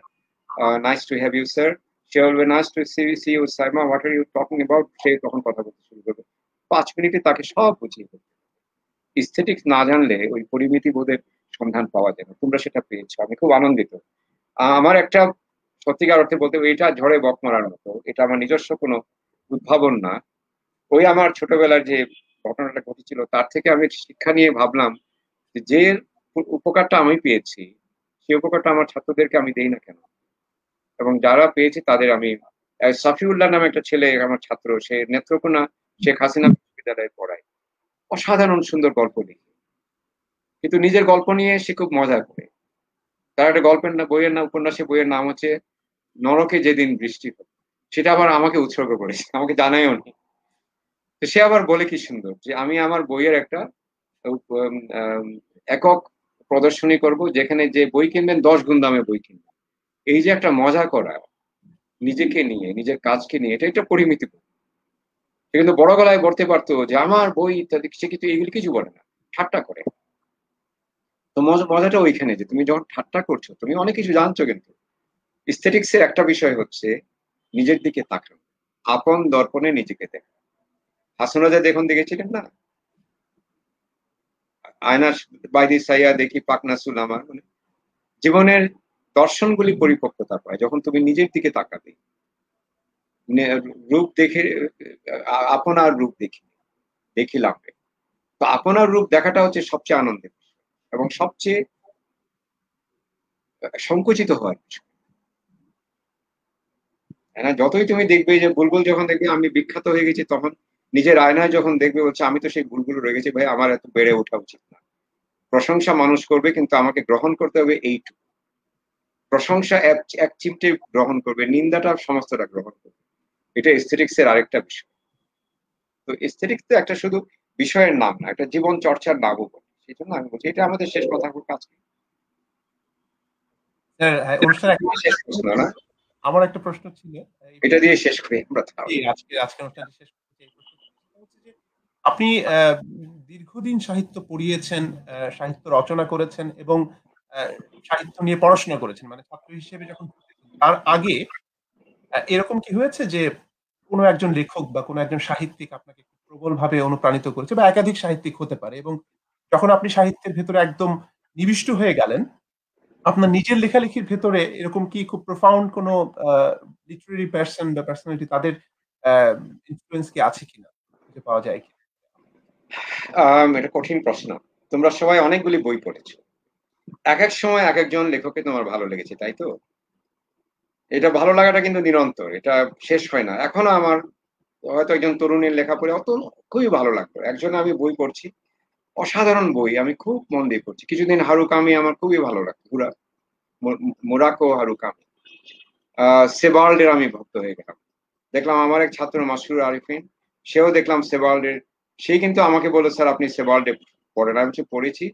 nice to have you sir, she will be nice to see you Saima, what are you talking about, সে তখন কথা বলতে শুরু করবে। 5 মিনিটে তাকে সব বুঝিয়ে দেবে। স্থেটিক্স না জানলে ওই পরিমিতি বোধের সন্ধান পাওয়া যায় না। তোমরা সেটা পেয়েছো, আমি খুব আনন্দিত। আমার একটা সত্যিকার অর্থে বলতে, এটা ঝড়ে বক মারার মতো, এটা আমার নিজস্ব কোনো উদ্ভাবন না। ওই আমার ছোটবেলার যে ঘটনাটা ঘটেছিল তার থেকে আমি শিক্ষা নিয়ে ভাবলাম যে উপকারটা আমি পেয়েছি সেই উপকারটা আমার ছাত্রদেরকে আমি দেই না কেন। এবং যারা পেয়েছে তাদের আমি, সাফিউল্লাহ নামে একটা ছেলে আমার ছাত্র, সে নেত্রকোনা শেখ হাসিনা বিশ্ববিদ্যালয়ে পড়ায়, অসাধারণ সুন্দর গল্প লিখে, কিন্তু নিজের গল্প নিয়ে সে খুব মজা করে। তার একটা গল্পের না বইয়ের না উপন্যাসের বইয়ের নাম হচ্ছে নরকে যেদিন বৃষ্টি হবে, সেটা আবার আমাকে উৎসর্গ করেছে, আমাকে জানাইও নি। তো সে আবার বলে কি সুন্দর যে আমি আমার বইয়ের একটা একক প্রদর্শনী করব, যেখানে যে বই কিনবেন 10 গুণ দামে বই কিনবেন। এই যে একটা মজা করা নিজেকে নিয়ে, নিজের কাজকে নিয়ে, এটা একটা পরিমিতি। সে কিন্তু বড় গলায় বলতে পারতো যে আমার বই ইত্যাদি, সে কিন্তু এগুলি কিছু বলে না, ঠাট্টা করে। তো মজাটা ওইখানে যে তুমি যখন ঠাট্টা করছো তুমি অনেক কিছু জানছো, কিন্তু স্থেটিক্স এর একটা বিষয় হচ্ছে নিজের দিকে তাকানো, আপন দর্পণে নিজেকে দেখা। হাসান রাজা দেখুন দেখেছিলেন না, আয়নার বাইরে সাইয়া দেখি পাকনা চুল আমার, মানে জীবনের দর্শনগুলি পরিপক্কতা পায় যখন তুমি নিজের দিকে তাকাবে, রূপ দেখে, আপনার রূপ দেখিলাম। তো আপনার রূপ দেখাটা হচ্ছে সবচেয়ে আনন্দের এবং সবচেয়ে সংকুচিত হওয়ার বিষয়। যতই তুমি দেখবে যে বুলবুল যখন দেখবে আমি বিখ্যাত হয়ে গেছি, তখন নিজের আয়নায় যখন দেখবে বলছে আমি তো সেই বুলবুল রয়ে গেছি, ভাই আমার এত বেড়ে ওঠা উচিত না। প্রশংসা মানুষ করবে, কিন্তু আমাকে গ্রহণ করতে হবে এইটুকু। প্রশংসা এক চিমটে গ্রহণ করবে, নিন্দাটা সমস্তটা গ্রহণ করবে। এটা এস্থেটিক্স এর আরেকটা বিষয়। তো এস্থেটিক্স তো একটা শুধু বিষয়ের নাম না, একটা জীবন চর্চার নামও বলে। সেই জন্য আমি বলছি এটা আমাদের শেষ কথা কাজ। শেষ প্রশ্ন না, আমার একটা প্রশ্ন ছিল, এটা দিয়ে শেষ করি আমরা। আজকে অনুষ্ঠানটি শেষ করতে চাই। আপনি দীর্ঘদিন সাহিত্য পড়িয়েছেন, সাহিত্য রচনা করেছেন এবং সাহিত্য নিয়ে পড়াশোনা করেছেন, মানে ছাত্র হিসেবে যখন তার আগে এরকম কি হয়েছে যে কোনো একজন লেখক বা কোনো একজন সাহিত্যিক আপনাকে প্রবলভাবে অনুপ্রাণিত করেছে, বা একাধিক সাহিত্যিক হতে পারে, এবং যখন আপনি সাহিত্যের ভেতরে একদম নিবিষ্ট হয়ে গেলেন, আপনার নিজের লেখালেখির ভেতরে এরকম কি খুব প্রফাউন্ড কোনো লিটারেরি পারসন বা পার্সোনালিটি, তাদের ইনফ্লুয়েন্স কি আছে কিনা, খুঁজে পাওয়া যায় কি? এটা কঠিন প্রশ্ন। তোমরা সবাই অনেকগুলি বই পড়েছো, এক এক সময় এক একজন লেখককে তোমার ভালো লেগেছে, তাই তো? এটা ভালো লাগাটা কিন্তু নিরন্তর, এটা শেষ হয় না। এখনো আমার হয়তো একজন তরুণীর লেখা পড়ে খুবই ভালো লাগতো। একজন আমি বই পড়ছি, অসাধারণ বই, আমি খুব মন দিয়ে পড়ছি কিছুদিন, হারুকামি আমার খুবই ভালো লাগতো, মুরাকো হারুকামি। সেবাল্ডের আমি ভক্ত হয়ে গেলাম। দেখলাম আমার এক ছাত্র মাসরুর আরিফিন, সেও দেখলাম সেবাল্ডের, সেই কিন্তু আমাকে বললো স্যার আপনি সেবাল্ডে পড়েন। আমি পড়েছি,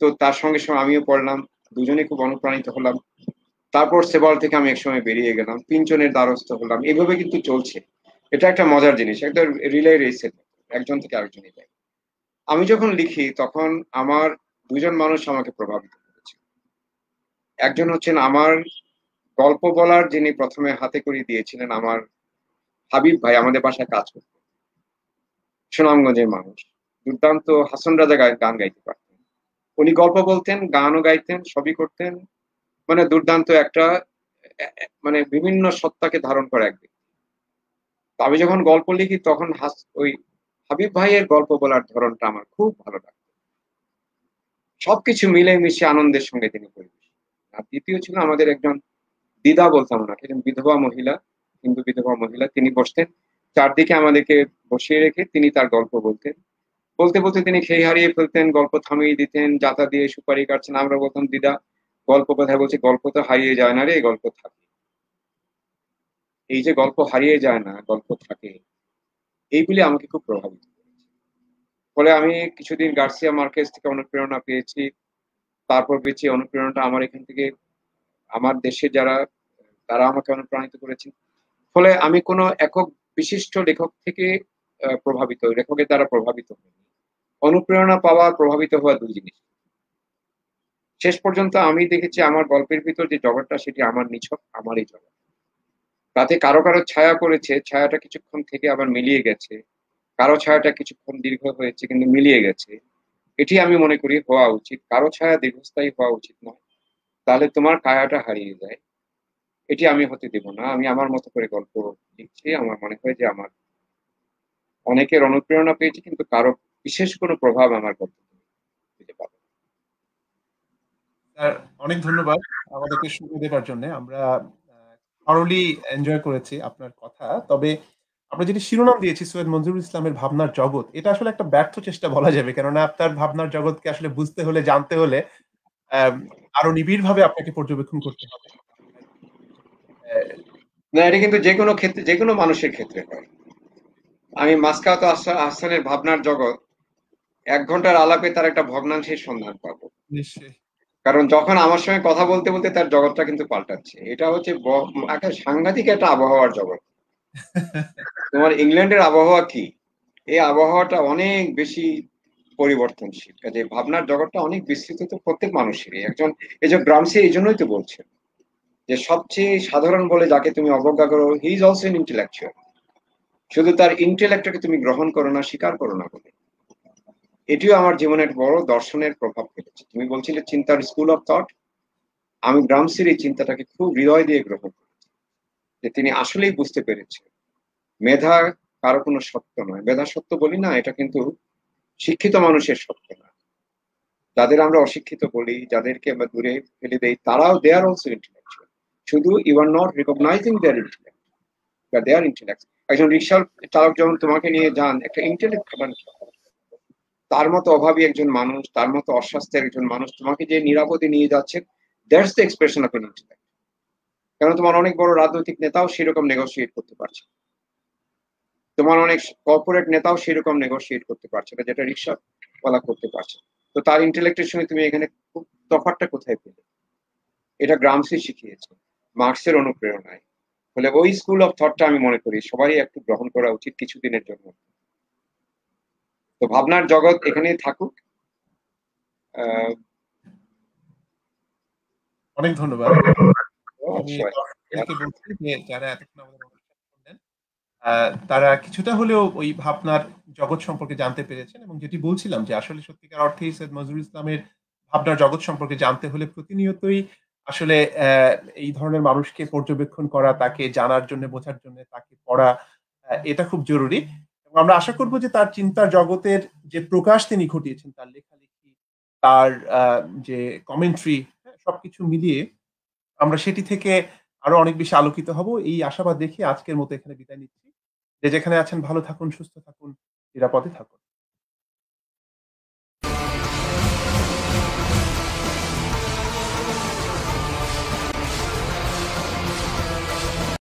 তো তার সঙ্গে সঙ্গে আমিও পড়লাম, দুজনে খুব অনুপ্রাণিত হলাম। তারপর সেবাল্ড থেকে আমি একসময় বেরিয়ে গেলাম, পিঞ্চনের দ্বারস্থ হলাম, এভাবে কিন্তু চলছে। এটা একটা মজার জিনিস, একটা রিলে রেসের, একজন থেকে আরেকজনে যায়। আমি যখন লিখি তখন আমার দুজন মানুষ আমাকে প্রভাবিত করেছে। একজন হচ্ছেন আমার গল্প বলার যিনি প্রথমে হাতে করে দিয়েছিলেন, আমার হাবিব ভাই, আমাদের বাসায় কাজ করতেন, সুনামগঞ্জের মানুষ, দুর্দান্ত হাসান রাজা গান গাইতে পারতেন। উনি গল্প বলতেন, গানও গাইতেন, সবই করতেন, মানে দুর্দান্ত একটা, মানে বিভিন্ন সত্তাকে ধারণ করে এক ব্যক্তি। আমি যখন গল্প লিখি তখন ওই হাবিব ভাইয়ের গল্প বলার ধরনটা আমার খুব ভালো লাগে, সবকিছু মিলে মিশে আনন্দের সঙ্গে তিনি পরিবেশ। আর দ্বিতীয় ছিল আমাদের একজন দিদা বলতাম না, একজন বিধবা মহিলা, হিন্দু বিধবা মহিলা, তিনি বসতেন চারদিকে আমাদেরকে বসিয়ে রেখে তিনি তার গল্প বলতেন। বলতে বলতে তিনি খেই হারিয়ে ফেলতেন, গল্প থামিয়ে দিতেন, যাতা দিয়ে সুপারি কাটছেন। আমরা বলতাম, দিদা গল্প কোথায়? বলছে, গল্প তো হারিয়ে যায় না রে, গল্প থাকে। এই যে গল্প হারিয়ে যায় না, গল্প থাকে, এইগুলি আমাকে খুব প্রভাবিত করেছে। ফলে আমি কিছুদিন গার্সিয়া মার্কেজ থেকে অনুপ্রেরণা পেয়েছি। তারপর পেয়েছি অনুপ্রেরণাটা আমার এখান থেকে, আমার দেশে যারা, তারা আমাকে অনুপ্রাণিত করেছেন। ফলে আমি কোনো একক বিশিষ্ট লেখক থেকে প্রভাবিত, লেখকের দ্বারা প্রভাবিত হইনি। অনুপ্রেরণা পাওয়া, প্রভাবিত হওয়া দুই জিনিস। শেষ পর্যন্ত আমি দেখেছি আমার গল্পের ভিতর যে জগৎটা, সেটি আমার নিছক আমারই জগৎ। তাতে কারো কারো ছায়া পড়েছে, ছায়াটা কিছুক্ষণ থেকে আবার মিলিয়ে গেছে, কারো ছায়াটা কিছুক্ষণ দীর্ঘ হয়েছে কিন্তু মিলিয়ে গেছে। এটি আমি মনে করি হওয়া উচিত। কারো ছায়া দীর্ঘস্থায়ী হওয়া উচিত নয়, তাহলে তোমার কায়াটা হারিয়ে যায়। এটি আমি হতে দেব না। আমি আমার মতো করে গল্প লিখছি। আমার মনে হয় যে আমার অনেকের অনুপ্রেরণা পেয়েছি, কিন্তু কারো বিশেষ কোনো প্রভাব আমার গল্প দিতে পারবে। স্যার অনেক ধন্যবাদ আমাদেরকে সময় দেওয়ার জন্য। আমরা থরলি এনজয় করেছি আপনার কথা। তবে আমরা যেটি শিরোনাম দিয়েছি সৈয়দ মনজুরুল ইসলামের ভাবনার জগৎ, এটা আসলে একটা ব্যর্থ চেষ্টা বলা যাবে। কেননা আপনার ভাবনার জগৎকে আসলে বুঝতে হলে, জানতে হলে আরো নিবিড়ভাবে আপনাকে পর্যবেক্ষণ করতে হবে। না, এটা কিন্তু যে কোনো ক্ষেত্রে, যে কোনো মানুষের ক্ষেত্রে হয়। আমি মাসকাত আহসানের ভাবনার জগৎ 1 ঘন্টার আলাপে তার একটা ভগ্নাংশের সন্ধান পাবো। নিশ্চয়ই। কারণ যখন আমার সঙ্গে কথা বলতে বলতে তার জগৎটা কিন্তু পাল্টাচ্ছে। এটা হচ্ছে একটা সাংঘাতিক একটা আবহাওয়ার জগৎ। তোমার ইংল্যান্ডের আবহাওয়া কি? এই আবহাওয়াটা অনেক বেশি পরিবর্তনশীল। কাজে ভাবনার জগৎটা অনেক বিস্তৃত তো প্রত্যেক মানুষেরই। একজন, এই যে গ্রামসি এই জন্যই তো বলছেন যে সবচেয়ে সাধারণ বলে যাকে তুমি অবজ্ঞা করো, he is also N intellectual. শুধু তার ইন্টেলেক্টটাকে তুমি গ্রহণ করো না, স্বীকার করো না বলে। এটিও আমার জীবনের বড় দর্শনের প্রভাব ফেলেছে। তুমি বলছিলে চিন্তার স্কুল অফ থট, আমি গ্রামসির এই চিন্তাটাকে খুব হৃদয় দিয়ে গ্রহণ করেছি। যে তিনি আসলেই বুঝতে পেরেছে মেধা কারো কোনো সত্য নয়। মেধা সত্য বলি না, এটা কিন্তু শিক্ষিত মানুষের সত্য না। যাদের আমরা অশিক্ষিত বলি, যাদেরকে আমরা দূরে ফেলে দেই, তারাও দে আর অলসো ইন্টেলেকচুয়াল। শুধু you are not recognising their intellect, বা দেয়ার ইন্টেলেক্ট। একজন রিক্সা চালক যখন তোমাকে নিয়ে যান, একটা ইন্টেলেক্ট তার মতো অভাবী একজন মানুষ, তার মতো অস্বাস্থ্যের একজন মানুষ তোমাকে যে নিরাপদে নিয়ে যাচ্ছে, that's the expression of N intellect. কারণ তোমার অনেক বড় রাজনৈতিক নেতাও সেরকম নেগোসিয়েট করতে পারছে, তোমার অনেক কর্পোরেট নেতাও সেরকম নেগোসিয়েট করতে পারছে না, যেটা রিক্সাওয়ালা করতে পারছে। তো তার ইন্টেলেক্টের সঙ্গে তুমি এখানে তফাৎটা কোথায় পেলে? এটা গ্রামসি শিখিয়েছে মার্কসের অনুপ্রেরণায়। ফলে ওই স্কুল অফ থটটা আমি মনে করি সবারই একটু গ্রহণ করা উচিত কিছুদিনের জন্য। তো ভাবনার জগৎ এখানেই থাকুক। অনেক ধন্যবাদ। আমি দর্শকদেরকে বলছি যে যারা এতক্ষণ আমাদের অনুষ্ঠান শুনলেন, তারা কিছুটা হলেও ওই ভাবনার জগৎ সম্পর্কে জানতে পেরেছেন। এবং যেটি বলছিলাম যে আসলে সত্যিকার অর্থেই সৈয়দ নজরুল ইসলামের ভাবনার জগৎ সম্পর্কে জানতে হলে প্রতিনিয়তই আসলে এই ধরনের মানুষকে পর্যবেক্ষণ করা, তাকে জানার জন্য, বোঝার জন্য, তাকে পড়া, এটা খুব জরুরি। এবং আমরা আশা করব যে তার চিন্তার জগতের যে প্রকাশ তিনি ঘটিয়েছেন, তার লেখালেখি, তার যে কমেন্ট্রি, সবকিছু মিলিয়ে আমরা সেটি থেকে আরো অনেক বেশি আলোকিত হব, এই আশাবাদ দেখে আজকের মতো এখানে বিদায় নিচ্ছি। যে যেখানে আছেন ভালো থাকুন, সুস্থ থাকুন, নিরাপদে থাকুন।